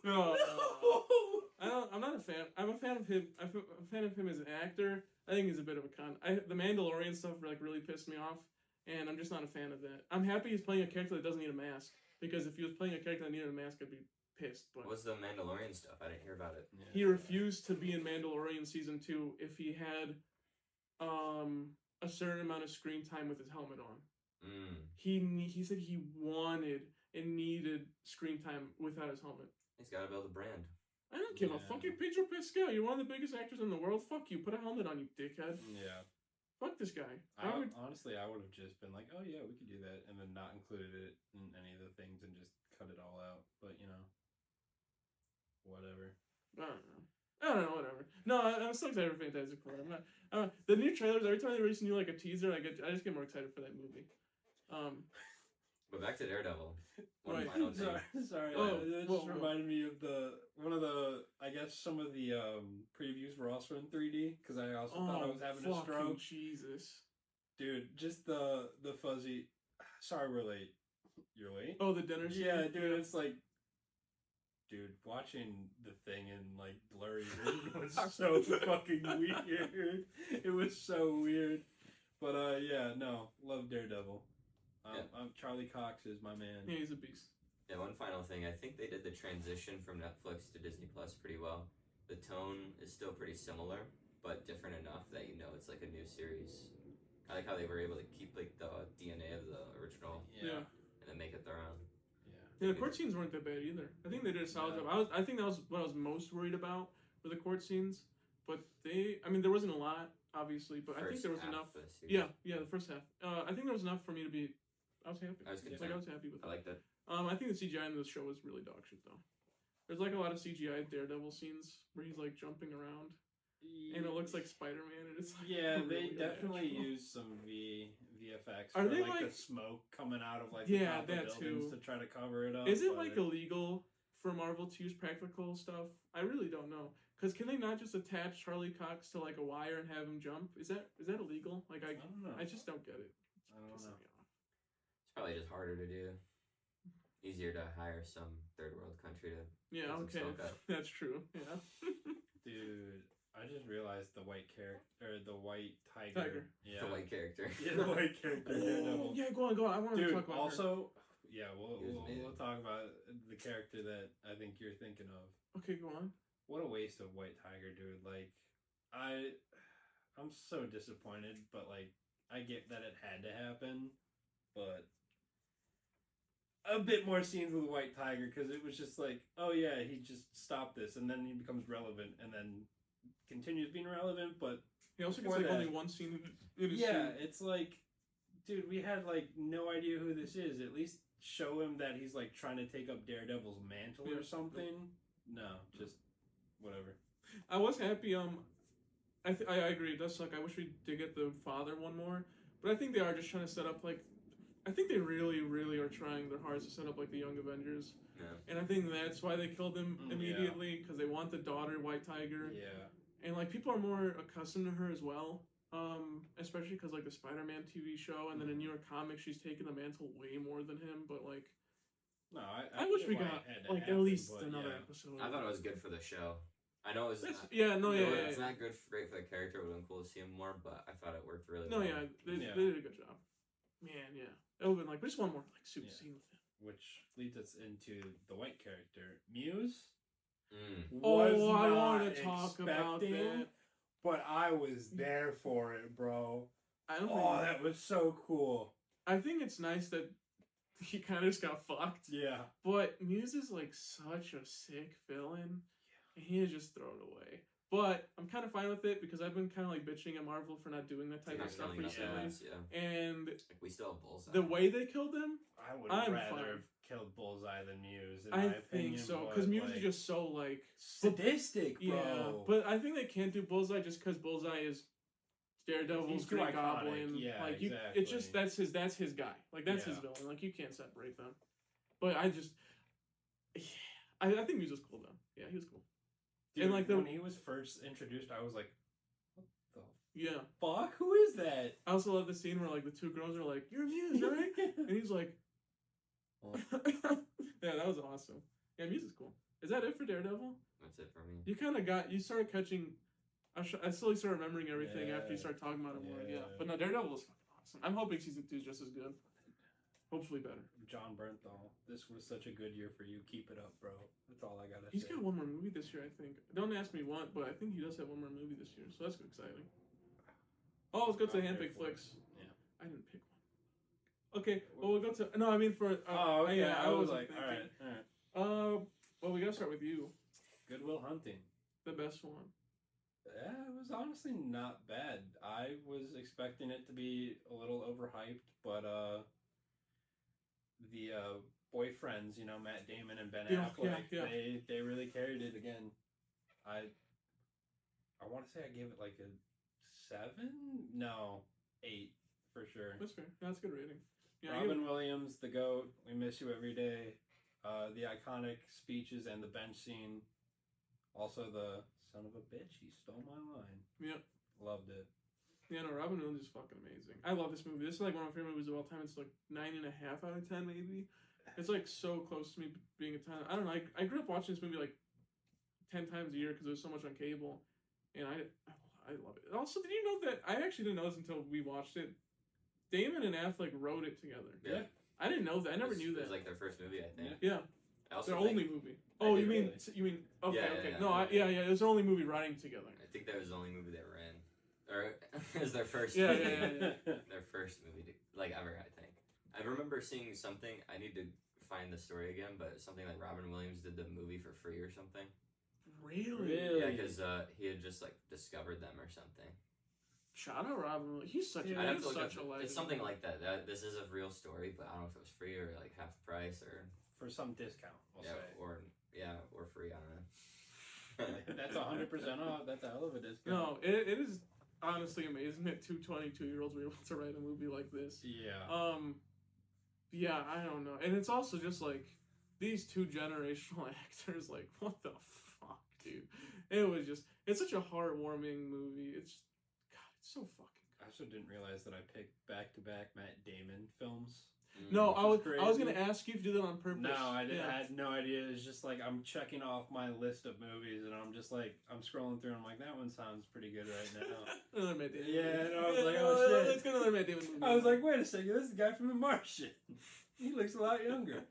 no. I'm not a fan. I'm a fan of him. I'm a fan of him as an actor. I think he's a bit of a con. The Mandalorian stuff like really pissed me off, and I'm just not a fan of that. I'm happy he's playing a character that doesn't need a mask, because if he was playing a character that needed a mask, I'd be pissed. But what's the Mandalorian stuff? I didn't hear about it. Yeah. he refused to be in Mandalorian season 2 if he had a certain amount of screen time with his helmet on. He said he wanted and needed screen time without his helmet. He's got to build a brand. I don't give a fuck. You're Pedro Pascal. You're one of the biggest actors in the world. Fuck you. Put a helmet on, you dickhead. Yeah. Fuck this guy. Honestly, I would have just been like, oh yeah, we could do that, and then not included it in any of the things and just cut it all out. But, whatever. I don't know, whatever. No, I'm so excited for Fantastic Four. I'm not. The new trailers, every time they release a teaser, I just get more excited for that movie. But back to Daredevil. One Right. final thing. Sorry. It just reminded me of some of the previews were also in 3D, because I also thought I was having a stroke. Jesus. Dude, just the fuzzy. Sorry, we're late. You're late? Oh, the dinner scene? Yeah, dude, it's like, dude, watching the thing in like blurry vision was so fucking weird. It was so weird. But love Daredevil. Charlie Cox is my man. Yeah, he's a beast. Yeah, one final thing. I think they did the transition from Netflix to Disney Plus pretty well. The tone is still pretty similar, but different enough that it's like a new series. I like how they were able to keep like the DNA of the original, Yeah. and then make it their own. Yeah, the court scenes weren't that bad either. I think they did a solid job. I think that was what I was most worried about were the court scenes. But there wasn't a lot, obviously, but I think there was enough. Yeah, the first half. I think there was enough for me to be. I was happy. I was content. I was happy with it. I liked it. I think the CGI in this show was really dog shit though. There's like a lot of CGI Daredevil scenes where he's like jumping around, and it looks like Spider-Man, and it's like they definitely use some VFX. Are they like the smoke coming out of like the top of buildings to try to cover it up? Is it like illegal for Marvel to use practical stuff? I really don't know. Because can they not just attach Charlie Cox to like a wire and have him jump? Is that illegal? Like I don't know. I just don't get it. I don't know. It's probably just harder to do. Easier to hire some third world country to. Yeah. Okay. That's true. Yeah. Dude, I just realized the white the white tiger. Yeah. The white character. Yeah, the white character. Oh, yeah, go on. I want to talk about also, her. Yeah, we'll talk about the character that I think you're thinking of. Okay, go on. What a waste of White Tiger, dude. Like, I'm so disappointed, but like, I get that it had to happen, but a bit more scenes with White Tiger, because it was just like, oh yeah, he just stopped this, and then he becomes relevant, and then continues being relevant, but he also gets like only one scene in his suit. It's like, dude, we had like no idea who this is. At least show him that he's like trying to take up Daredevil's mantle or something. No, just whatever. I was happy. I agree. It does suck. I wish we did get the father one more, but I think they are just trying to set up like. I think they really, really are trying their hardest to set up like the Young Avengers. Yeah. And I think that's why they killed him immediately, because they want the daughter, White Tiger. Yeah. And like people are more accustomed to her as well, especially because like the Spider-Man TV show, and then in New York comics, she's taken the mantle way more than him. But like, no, I wish we got like at least another episode. I thought it was good for the show. I know it was. It's not great for the character. It would have been cool to see him more, but I thought it worked really well. No, yeah, they did a good job. Man, yeah. It would have been like, just one more like super scene with him. Which leads us into the white character, Muse. I want to talk about that. But I was there for it, bro. That was so cool. I think it's nice that he kind of just got fucked. Yeah. But Muse is like such a sick villain. And he is just thrown away. But I'm kind of fine with it because I've been kind of like bitching at Marvel for not doing that type of stuff recently. And we still have Bullseye. The way they killed him, I would rather have killed Bullseye than Muse. In my opinion, think so because Muse is just so like sadistic, bro. Yeah, but I think they can't do Bullseye just because Bullseye is Daredevil's Green Goblin. Yeah, like exactly. It's just that's his guy. Like that's his villain. Like you can't separate them. But I think Muse was cool though. Yeah, he was cool. Dude, and like when he was first introduced, I was like, "What the Yeah. Fuck, who is that? I also love the scene where like the two girls are like, "You're Muse, right?" and he's like, Oh. "Yeah, that was awesome." Yeah, Muse is cool. Is that it for Daredevil? That's it for me. You started catching. I slowly started remembering everything Yeah. after you started talking about it more. Yeah, Yeah. but no, Daredevil was fucking awesome. I'm hoping season 2 is just as good. Hopefully better. John Bernthal, this was such a good year for you. Keep it up, bro. That's all I gotta He's say. got one more movie this year, I think. Don't ask me what, but I think he does have one more movie this year, so that's exciting. Oh, let's go to the I'm Handpicked here for it. flicks. Yeah. I didn't pick one. Okay, well we'll go to. No, I mean for. Oh, okay. Yeah, I was wasn't like, thinking. all right. Well, we gotta start with you. Good Will Hunting. The best one. Yeah, it was honestly not bad. I was expecting it to be a little overhyped, but the boyfriends, Matt Damon and Ben Affleck, yeah. they really carried it again. I want to say I gave it like a 7? No, 8 for sure. That's fair. That's a good rating. Yeah, Robin Williams, the GOAT. We miss you every day. The iconic speeches and the bench scene. Also the son of a bitch, he stole my line. Yeah. Loved it. Yeah, no, Robin Williams is fucking amazing. I love this movie. This is like one of my favorite movies of all time. It's like 9.5 out of 10, maybe. It's like so close to me being a 10. I don't know. I grew up watching this movie like 10 times a year because there was so much on cable, and I love it. Also, did you know that I actually didn't know this until we watched it? Damon and Affleck wrote it together. Yeah. I didn't know that. I never knew It that. was like their first movie, I think. Yeah. I also Their think, only movie. Oh, you mean really. okay, Yeah, okay. yeah, No, yeah. it was their only movie writing together. I think that was the only movie they were in. Or it was their first Yeah, movie. yeah. Their first movie, ever, I think. I remember seeing something, I need to find the story again, but something like Robin Williams did the movie for free or something. Really? Yeah, because he had just, discovered them or something. Shout out Robin Williams. He's such I'd have to look such up, a legend. it's something like that. This is a real story, but I don't know if it was free or, half price or... For some discount, we'll say. Or free, I don't know. That's 100% off. That's a hell of a discount. No, it is honestly amazing that two 22-year-olds were able to write a movie like this. Yeah. Yeah, I don't know. And it's also just like these two generational actors, like, what the fuck, dude? It's such a heartwarming movie. It's so fucking good. I also didn't realize that I picked back-to-back Matt Damon films. No, I was crazy. gonna ask you if you did that on purpose. No, I didn't. Yeah. I had no idea. It's just like I'm checking off my list of movies, and I'm just like I'm scrolling through. And I'm like, that one sounds pretty good right now. Another Matt Damon. Yeah, movie. and I was like, oh shit. Let's get another Matt Damon movie. I was like, wait a second, this is the guy from The Martian. He looks a lot younger.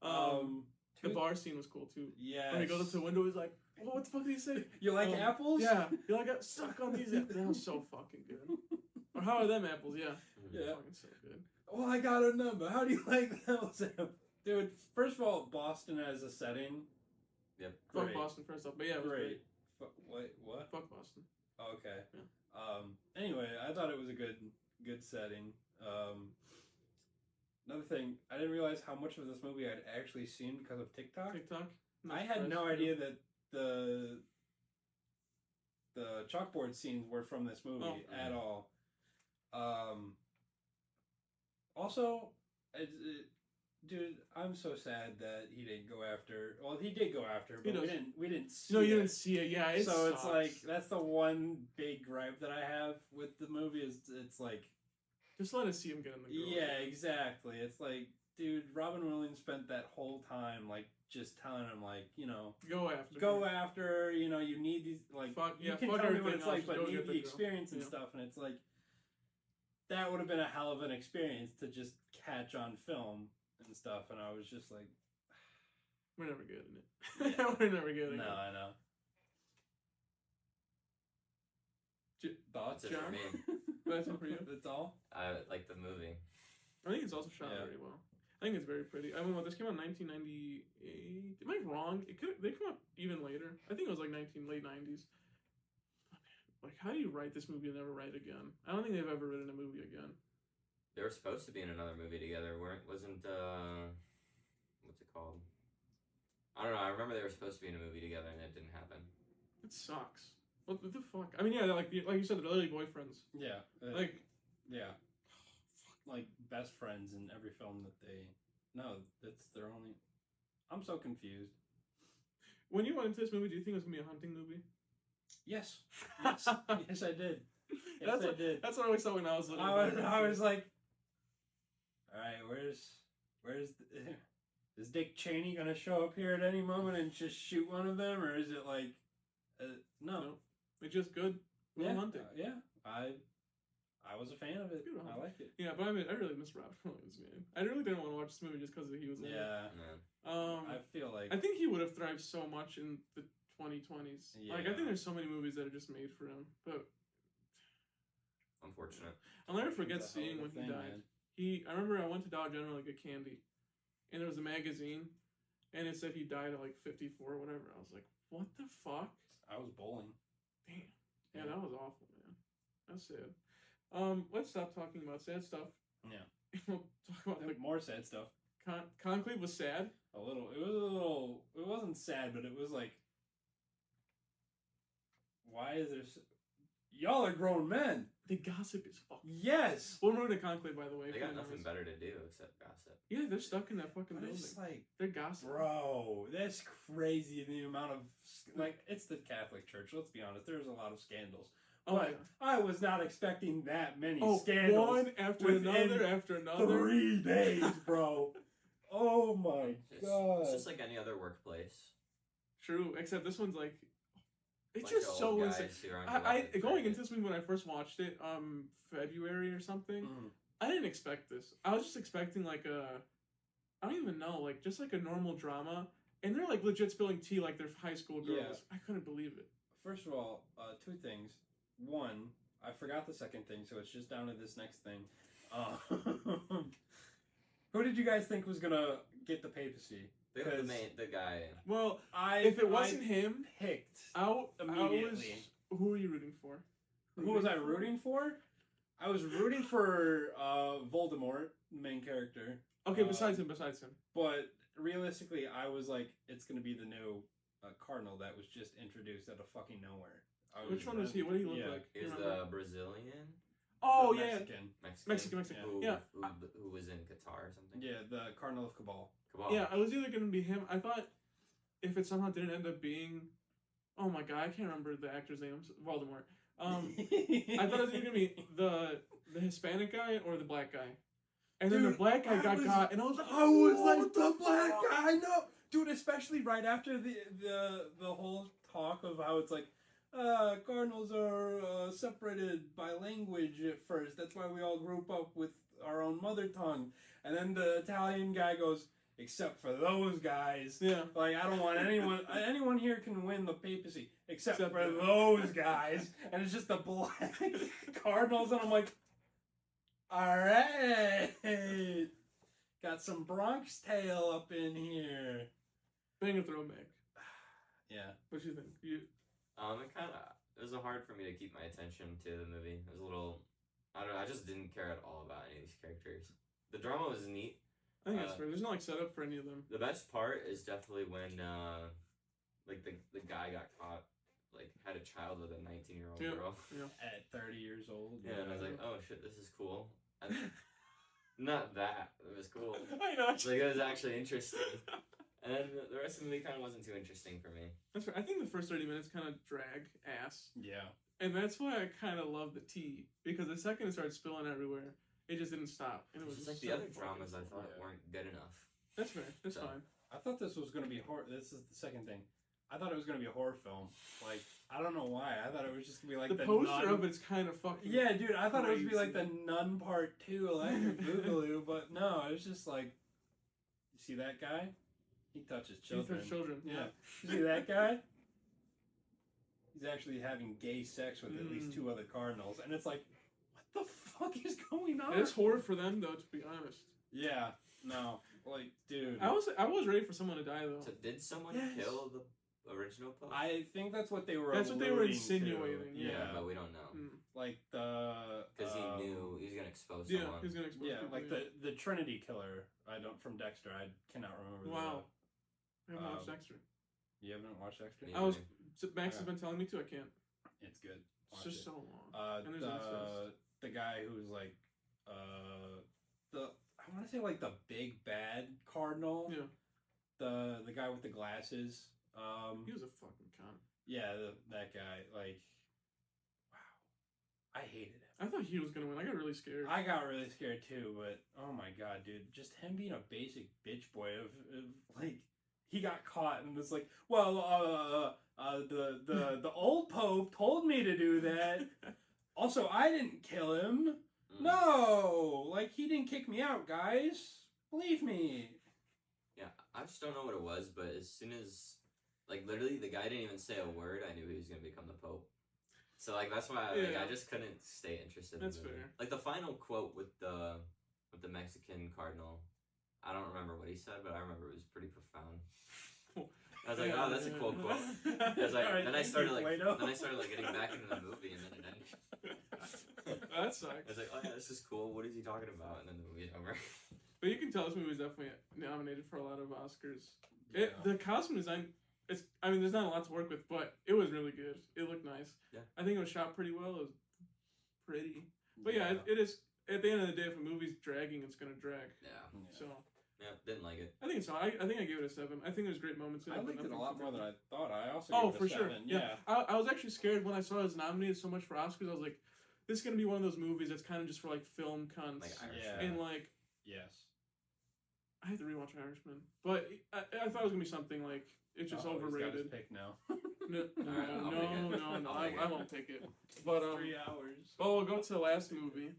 The bar scene was cool too. Yeah. When he goes up to the window, he's like, "Oh, what the fuck did he say? You like apples? Yeah. You like suck on these apples." That was so fucking good. Or how are them apples? Yeah. Yeah. Fucking so good. Well, I got a number. How do you like those apples? Dude, first of all, Boston as a setting. Yep. Fuck Great. Boston first off, but yeah, it was great. Wait, what? Fuck Boston. Oh, okay. Yeah. Anyway, I thought it was a good setting. Another thing, I didn't realize how much of this movie I'd actually seen because of TikTok. I had no idea that the chalkboard scenes were from this movie at all. Also, dude, I'm so sad that he didn't go after. Well, he did go after, but we didn't see. No, you it. didn't see it. Yeah, it so sucks. it's like that's the one big gripe that I have with the movie is it's like. Just let us see him get in the girl. Yeah, exactly. It's like, dude, Robin Williams spent that whole time just telling him go after her, you need these you can tell me what it's like, but need the experience and stuff, and it's like that would have been a hell of an experience to just catch on film and stuff, and I was just like, we're never getting it. Yeah. We're never getting it. No, I know. Thoughts? That's it for me. That's it for you? That's all? I like the movie. I think it's also shot very well. I think it's very pretty. I mean, this came out in 1998. Am I wrong? They come out even later. I think it was like late 90s. Like, how do you write this movie and never write again? I don't think they've ever written a movie again. They were supposed to be in another movie together. Wasn't what's it called? I don't know. I remember they were supposed to be in a movie together and it didn't happen. It sucks. What the fuck? I mean, yeah, like you said, they're literally boyfriends. Yeah. Yeah. Like best friends in every film that they. No, that's their only. I'm so confused. When you went into this movie, do you think it was gonna be a hunting movie? Yes. Yes, I did. Yes, I did. That's what I always thought when I was little. I was like, all right, where's is Dick Cheney gonna show up here at any moment and just shoot one of them, or is it like, no? It's just good. Yeah, hunting. I was a fan of it. Good I liked it. Yeah, but I really miss Robin Williams, man. I really didn't want to watch this movie just because he was in it. I feel like I think he would have thrived so much in the 2020s. Yeah. Like I think there's so many movies that are just made for him, but Unfortunate. I'll never forget seeing when he died. I remember I went to Dollar General to get candy, and there was a magazine, and it said he died at like 54 or whatever. I was like, what the fuck? I was bowling. Damn. Yeah, that was awful, man. That's sad. Let's stop talking about sad stuff. Yeah. We'll talk about the more sad stuff. Conclave was sad. A little. It was a little. It wasn't sad, but it was like, why is there? Y'all are grown men. The gossip is fucking. Yes. We'll ruin a Conclave, by the way. They got nothing better to do except gossip. Yeah, they're stuck in that fucking But building. it's like, They're gossip. bro, that's crazy. The amount of it's the Catholic Church. Let's be honest. There's a lot of scandals. Oh, But yeah. I was not expecting that many scandals. One after within another after another. 3 days, bro. Oh my god. It's just like any other workplace. True, except this one's like, it's Like just the so old insane. guys who aren't I elected going credit. into this movie when I first watched it, February or something. Mm. I didn't expect this. I was just expecting like I don't even know, like just like a normal drama, and they're like legit spilling tea like they're high school girls. Yeah. I couldn't believe it. First of all, 2 things. One, I forgot the second thing, so it's just down to this next thing. Who did you guys think was gonna get the papacy? The guy. Well, if it wasn't him, picked immediately. Who were you rooting for? Who was I rooting for? I was rooting for Voldemort, the main character. Okay, besides him. But realistically, I was like, it's gonna be the new cardinal that was just introduced out of fucking nowhere. Which one was he? What did he look like? Is the Brazilian? Oh, the yeah. Mexican. Who was in Qatar or something? Yeah, the Cardinal of Cabal. Yeah, I was either going to be him. I thought if it somehow didn't end up being... Oh my god, I can't remember the actor's name. Voldemort. I thought it was either going to be the Hispanic guy or the black guy. And then the black guy got and I was like, the black guy, no! Dude, especially right after the whole talk of how it's like, cardinals are separated by language at first. That's why we all group up with our own mother tongue. And then the Italian guy goes, except for those guys. Yeah. Like, I don't want anyone here can win the papacy, except for those guys. And it's just the black cardinals, and I'm like, alright. Got some Bronx tale up in here. Banger throwback. Yeah. What you think? It was hard for me to keep my attention to the movie. It was a little, I don't know, I just didn't care at all about any of these characters. The drama was neat. I think that's fair. There's no like setup for any of them. The best part is definitely when like the guy got caught, like had a child with a 19-year-old girl. Yeah. At 30 years old. Yeah, and I was like, oh shit, this is cool. Not that. It was cool. I know. Like, it was actually interesting. And then the rest of the movie kind of wasn't too interesting for me. That's right. I think the first 30 minutes kind of drag ass. Yeah. And that's why I kind of love the tea. Because the second it started spilling everywhere, it just didn't stop. And it was just like the other dramas I thought weren't good enough. That's fair. That's fine. I thought this was going to be horror. This is the second thing. I thought it was going to be a horror film. Like, I don't know why. I thought it was just going to be like the poster of it's kind of fucking Yeah, dude. I thought crazy. it would be like the Nun Part 2 Electric Boogaloo. But no, it was just like, you see that guy? He touches children. He touches children, yeah. You see that guy? He's actually having gay sex with at least 2 other cardinals. And it's like, what the fuck is going on? It's horror for them, though, to be honest. Yeah. No. Like, dude. I was ready for someone to die, though. So did someone kill the original Pope? I think that's what they were That's what they were alluding insinuating, to. Yeah, but we don't know. Like the... Because he knew he was going to expose Yeah, someone. he was going to expose people, like the Trinity killer. From Dexter. I cannot remember. Wow. I haven't watched Dexter. You haven't watched Dexter? Max has been telling me to. I can't. It's good. It's just so long. And the guy who's like, I want to say like the big bad cardinal. Yeah. The guy with the glasses. He was a fucking cunt. Yeah, that guy. Like, wow. I hated him. I thought he was gonna win. I got really scared. I got really scared too, but oh my god, dude, just him being a basic bitch boy of like he got caught and was like, well, the old pope told me to do that. Also, I didn't kill him. No, like he didn't kick me out, guys. Believe me. Yeah, I just don't know what it was, but as soon as like literally the guy didn't even say a word, I knew he was gonna become the pope. So like that's why I just couldn't stay interested. That's in the movie. fair. Like the final quote with the Mexican cardinal, I don't remember what he said, but I remember it was pretty profound. I was like, oh, that's a cool quote. I was like, Right, then I started getting back into the movie, and then it ended. That sucks. I was like, oh yeah, this is cool. What is he talking about? And then the movie's over. But you can tell this movie was definitely nominated for a lot of Oscars. Yeah. The costume design, there's not a lot to work with, but it was really good. It looked nice. Yeah. I think it was shot pretty well. It was pretty. But yeah, it is. At the end of the day, if a movie's dragging, it's gonna drag. Yeah. So. Yeah, didn't like it. I think so. I think I gave it a 7. I think there's great moments in it. I liked it a lot more than I thought. I also Oh, gave it for a sure. 7. Yeah. I was actually scared when I saw it was nominated so much for Oscars. I was like, this is gonna be one of those movies that's kind of just for like film cunts. Like Irishman. Yeah. And like, Yes. I had to rewatch Irishman, but I thought it was gonna be something like it's just He's got his overrated. pick now. Alright, I'll pick it. I'll pick I it. won't pick it. But 3 hours. oh, we'll go to the last movie,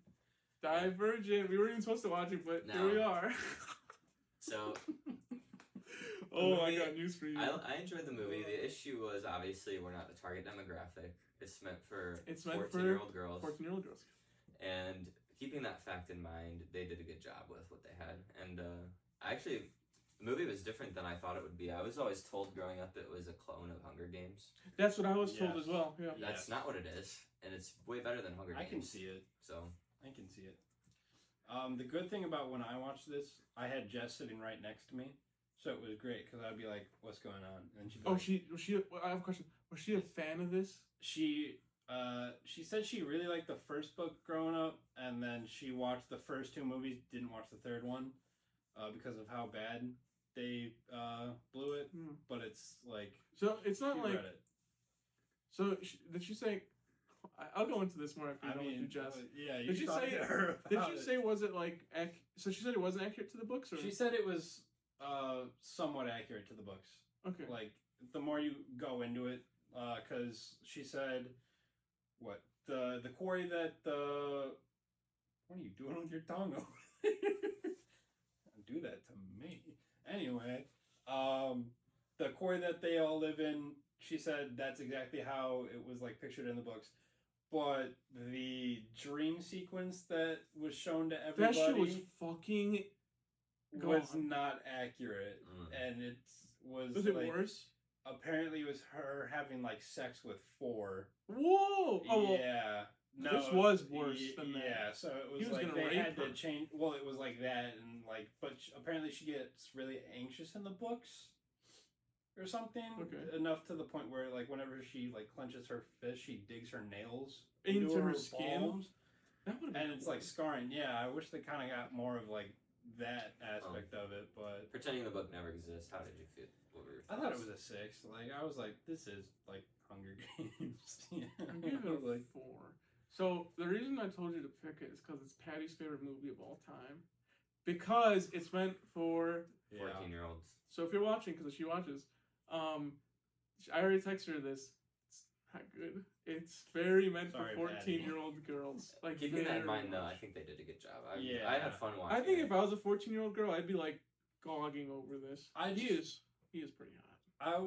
Divergent. We weren't even supposed to watch it, but No. here we are. So. Oh, I got news for you. I enjoyed the movie. The issue was obviously we're not the target demographic. It's meant for 14-year-old girls. 14-year-old girls. And keeping that fact in mind, they did a good job with what they had. And actually, the movie was different than I thought it would be. I was always told growing up it was a clone of Hunger Games. That's what I was told Yes. as well. Yeah. That's not what it is, and it's way better than Hunger Games. I can see it. So I can see it. The good thing about when I watched this, I had Jess sitting right next to me, so it was great because I'd be like, "What's going on?" And she'd be like, I have a question. Was she a fan of this? She said she really liked the first book growing up, and then she watched the first 2 movies, didn't watch the third one, because of how bad they blew it. But it's like so it's not she like read it. so. Did she say? I'll go into this more after you go into Jess. Yeah, you Did she talked say? to her Did about she it. say was it like? So she said it wasn't accurate to the books, or She said it was somewhat accurate to the books. okay. Like the more you go into it, because she said, what the quarry that the what are you doing with your tongue over there? Don't do that to me. Anyway, the quarry that they all live in, she said that's exactly how it was like pictured in the books. But the dream sequence that was shown to everybody That shit was fucking. was gone. not accurate, and it was Was it like, worse? apparently it was her having like sex with 4. Whoa! Oh, well, Yeah. No, this was worse than that. Yeah, so it He was was like gonna they rape had her. to change. Well, it was like that, and like, but apparently she gets really anxious in the books, or something. Okay. Enough to the point where like whenever she like clenches her fist, she digs her nails Into her her skin? palms, that would've been and it's cool. like scarring. Yeah, I wish they kind of got more of like that aspect of it, but pretending the book never exists. How did you feel? What were your I thoughts? thought it was a 6. Like I was like, this is like Hunger Games. Yeah, I'm giving I it was like, a 4. So the reason I told you to pick it is because it's Patty's favorite movie of all time. Because it's meant for 14-year-olds. So if you're watching, because she watches, I already texted her this. It's not good. It's very meant Sorry, for Patty. 14-year-old girls. Like Keeping that in very mind, though, I much. think they did a good job. I Yeah. had fun watching. I think it. if I was a 14-year-old girl, I'd be like gogging over this. He is pretty hot.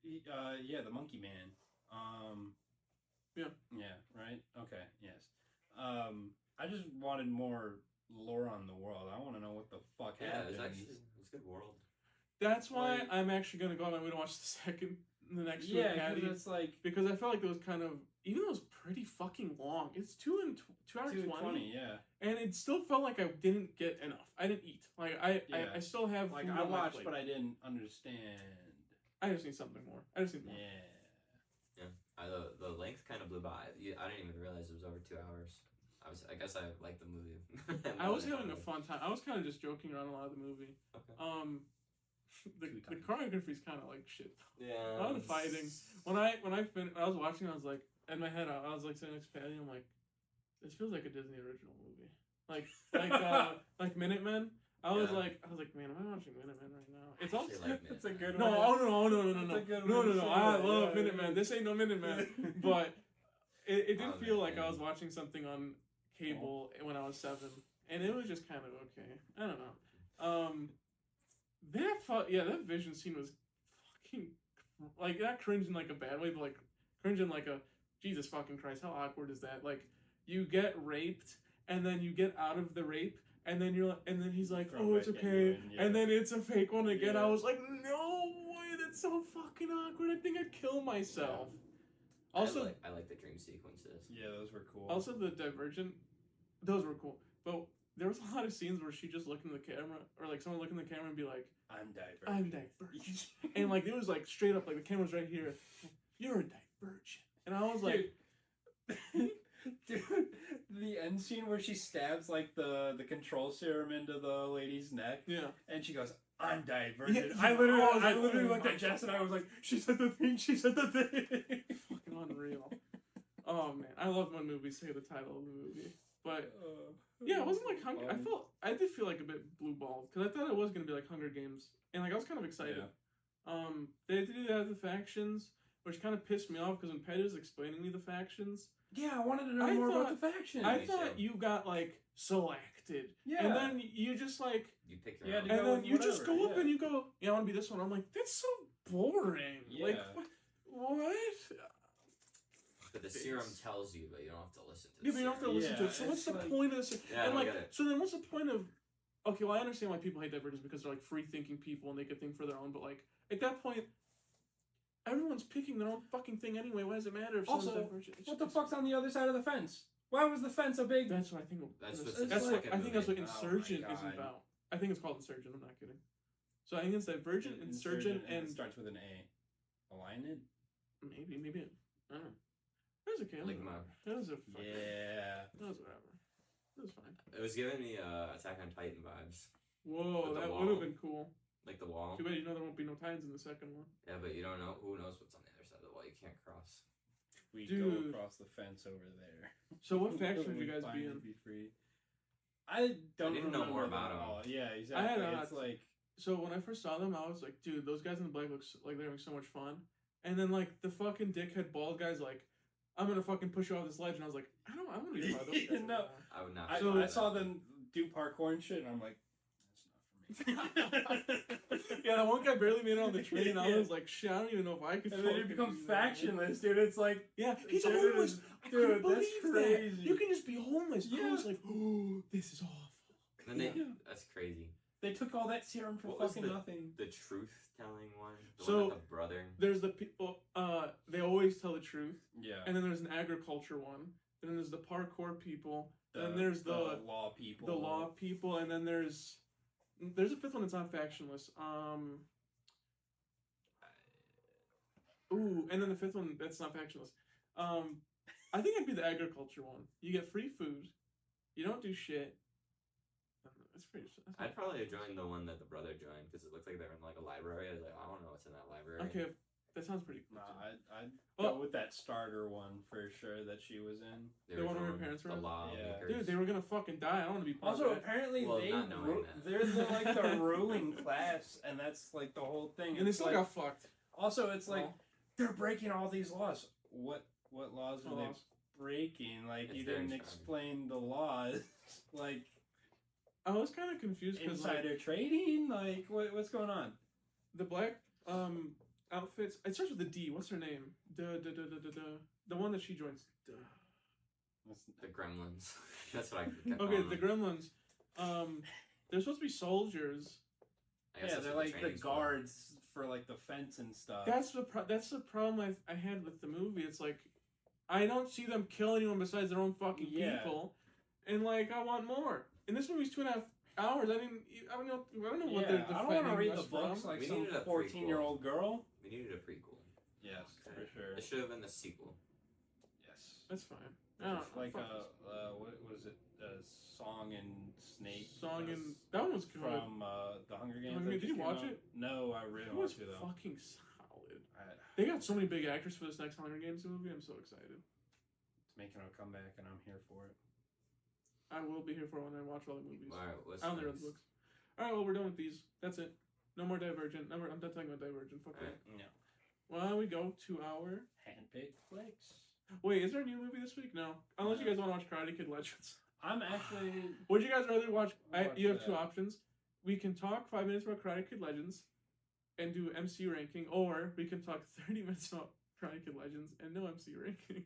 Yeah, the Monkey Man. Yeah, right? Okay, yes. I just wanted more lore on the world. I want to know what the fuck Yeah, happened. it's a good world. That's why Like- I'm actually gonna go on my way to watch the next two Yeah, Patty. because it's like Because I felt like it was kind of, even though it was pretty fucking long. It's 2 hours 2:20, yeah. and it still felt like I didn't get enough. I didn't eat. Like Yeah. I still have Like food I on my watched, plate. but I didn't understand. I just need something more. I just need more. Yeah. The length kind of blew by. I didn't even realize it was over 2 hours. I guess I liked the movie. I was having a fun time. I was kind of just joking around a lot of the movie. Okay. The choreography's kind of like shit. Yeah. A lot of fighting. When I was watching, I was like, in my head, I was like sitting next to Patty. I'm like, this feels like a Disney original movie. Like Minutemen. I was like, man, am I watching Minutemen right now? It's also It's a good no, one. No. I love Minutemen. This ain't no Minutemen, but it did feel like I was watching something on cable when I was 7, and it was just kind of okay. I don't know. That Vision scene was fucking like not cringe in like a bad way, but like cringe in like a Jesus fucking Christ, how awkward is that? Like you get raped and then you get out of the rape and then and then he's like, oh, it's okay, and then it's a fake one again. I was like, no way, that's so fucking awkward. I think I'd kill myself. Yeah. Also, I like the dream sequences. Yeah, those were cool. Also, the Divergent, those were cool. But there was a lot of scenes where she just looked in the camera, or like someone look in the camera and be like, I'm Divergent. And like it was like straight up, like the camera's right here. You're a Divergent. And I was like, dude, the end scene where she stabs like the control serum into the lady's neck. Yeah. And she goes, I'm Divergent. Yeah, I literally oh looked at Jess and I was like, she said the thing. Fucking unreal. Oh man, I love when movies say the title of the movie. But yeah, it wasn't like Hunger. I did feel like a bit blue balled because I thought it was gonna be like Hunger Games, and like I was kind of excited. Yeah. They had to do that with the factions, which kind of pissed me off because when Petty was explaining me the factions. Yeah, I wanted to know more about the factions. I thought you got like selected. Yeah. And then you just like you pick your own. And then you just go up and you go, yeah, I want to be this one. I'm like, that's so boring. Yeah. Like what? But the serum tells you, but you don't have to listen to it. Yeah, but you don't have to listen to it. So what's the point of this? Yeah, and I get it. So then what's the point of... Okay, well, I understand why people hate Divergence because they're like free-thinking people and they can think for their own, but like, at that point, everyone's picking their own fucking thing anyway. Why does it matter if someone's Divergent? What the fuck's on the other side of the fence? Why was the fence so big? That's what I think. I think that's what Insurgent is about. I think it's called Insurgent. I'm not kidding. So I think it's Divergent, Insurgent, and it starts with an A. Aligned? Maybe. I don't know. That was okay. That was whatever. It was fine. It was giving me Attack on Titan vibes. Whoa, that would have been cool. Like the wall. Too bad there won't be no Titans in the second one. Yeah, but you don't know. Who knows what's on the other side of the wall? You can't cross. We go across the fence over there. So what faction would you guys be in? Be free. I didn't know more about them. Yeah, exactly. It's like so when I first saw them, I was like, dude, those guys in the black look like they're having so much fun. And then like the fucking dickhead bald guy's like, I'm gonna fucking push you off this ledge, and I was like, I want to be by those guys. No, I would not. I saw them do parkour and shit, and I'm like, that's not for me. Yeah, that one guy barely made it on the train. I was like, shit, I don't even know if I could. And then it becomes factionless, dude. It's like, yeah, he's homeless. Dude, that's crazy. That. You can just be homeless. Yeah. I was like, oh, this is awful. And that's crazy. They took all that serum for fucking nothing. The truth-telling one? The one with the brother? There's the people, they always tell the truth. Yeah. And then there's an agriculture one. And then there's the parkour people. And then there's the law people. The law people. And then there's a fifth one that's not factionless. And then the fifth one that's not factionless. I think I'd be the agriculture one. You get free food. You don't do shit. I'd probably join the one that the brother joined because it looked like they were in like a library. I was like, I don't know what's in that library. Okay, that sounds pretty cool. Nah, I'd go with that starter one for sure that she was in. The one where her parents were in? Yeah. Dude, they were gonna fucking die. I don't want to be part also, of that. apparently they're the ruling class, and that's like the whole thing. And they still got fucked. Also, it's like they're breaking all these laws. What laws are they breaking? Like, you didn't explain the laws. Like, I was kind of confused because insider trading. Like, what's going on? The black outfits. It starts with a D. What's her name? The one that she joins. The Gremlins. That's what I kept Okay, calling the them. Gremlins. They're supposed to be soldiers. Yeah, they're like the guards for like the fence and stuff. That's the problem I had with the movie. It's like I don't see them kill anyone besides their own fucking people, and like I want more. And this movie's 2.5 hours. I don't know what they're defending. I don't want to read the books from. like some 14-year-old girl. We needed a prequel. Yes, for sure. It should have been the sequel. Yes, that's fine. Like what was it? Song and Snake. That one was good. From the Hunger Games. Did you watch it? No, I really want to though. Fucking solid. They got so many big actors for this next Hunger Games movie. I'm so excited. It's making a comeback, and I'm here for it. I will be here for when I watch all the movies. Alright, what's I only read next? the books. Alright, well, we're done with these. That's it. No more Divergent. I'm done talking about Divergent. Fuck Alright. that. No. Well, we go to our... Handpicked flicks. Wait, is there a new movie this week? No. Unless you guys want to watch Karate Kid Legends. I'm actually... Would you guys rather watch... you have two that. options. We can talk 5 minutes about Karate Kid Legends and do MCU ranking, or we can talk 30 minutes about Karate Kid Legends and no MCU ranking.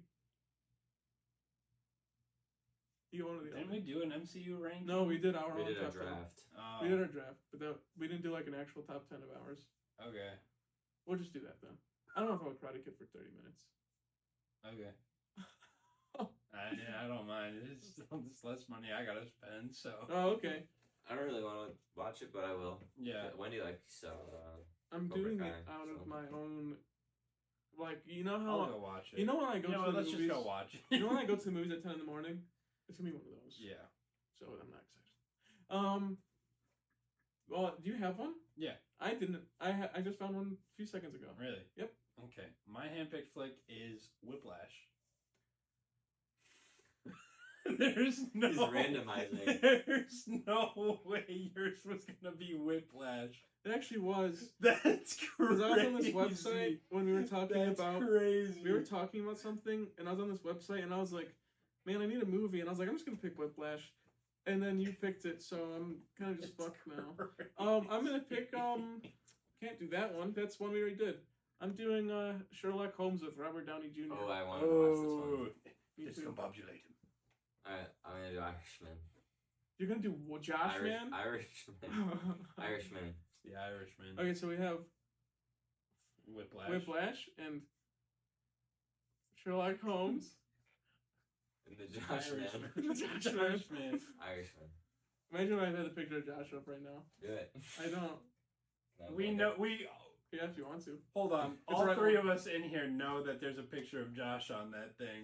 You go one or the Didn't other. we do an MCU ranking? No, we did our We own did a top 10. draft. Oh, We did our draft, but we didn't do like an actual top 10 of ours. okay. We'll just do that then. I don't know if I would Karate Kid for 30 minutes. Okay. I don't mind. It's less money I gotta spend, so. Oh, okay. I don't really want to watch it, but I will. Yeah. Wendy likes I'm Cobra doing Kai, it out of so. my own. Like, you know I'll how. go watch it. You know when I go to the let's movies. just go watch it. You know when I go to the movies at 10 in the morning? It's gonna be one of those. Yeah. So I'm not excited. Well, do you have one? Yeah. I didn't. I just found one a few seconds ago. Really? Yep. Okay. My handpicked flick is Whiplash. There's no. He's randomizing. There's no way yours was gonna be Whiplash. It actually was. That's Because crazy. I was on this website when we were talking That's about. crazy. We were talking about something, and I was on this website, and I was like, "Man, I need a movie," and I was like, "I'm just gonna pick Whiplash," and then you picked it, so I'm kind of just fucked now. I'm gonna pick Can't do that one. That's one we already did. I'm doing Sherlock Holmes with Robert Downey Jr. Oh, I want to watch this one. Me too. Discombobulate him. Alright, I'm gonna do Irishman. You're gonna do Josh, man. Irishman. Irishman. The Irishman. Okay, so we have Whiplash. and Sherlock Holmes. And the Josh Man. Josh Man. Irishman. Irishman. Imagine if I had a picture of Josh up right now. Do it. I don't. No, We go know ahead. we. Yeah, if you want to. Hold on. It's All right three on. of us in here know that there's a picture of Josh on that thing.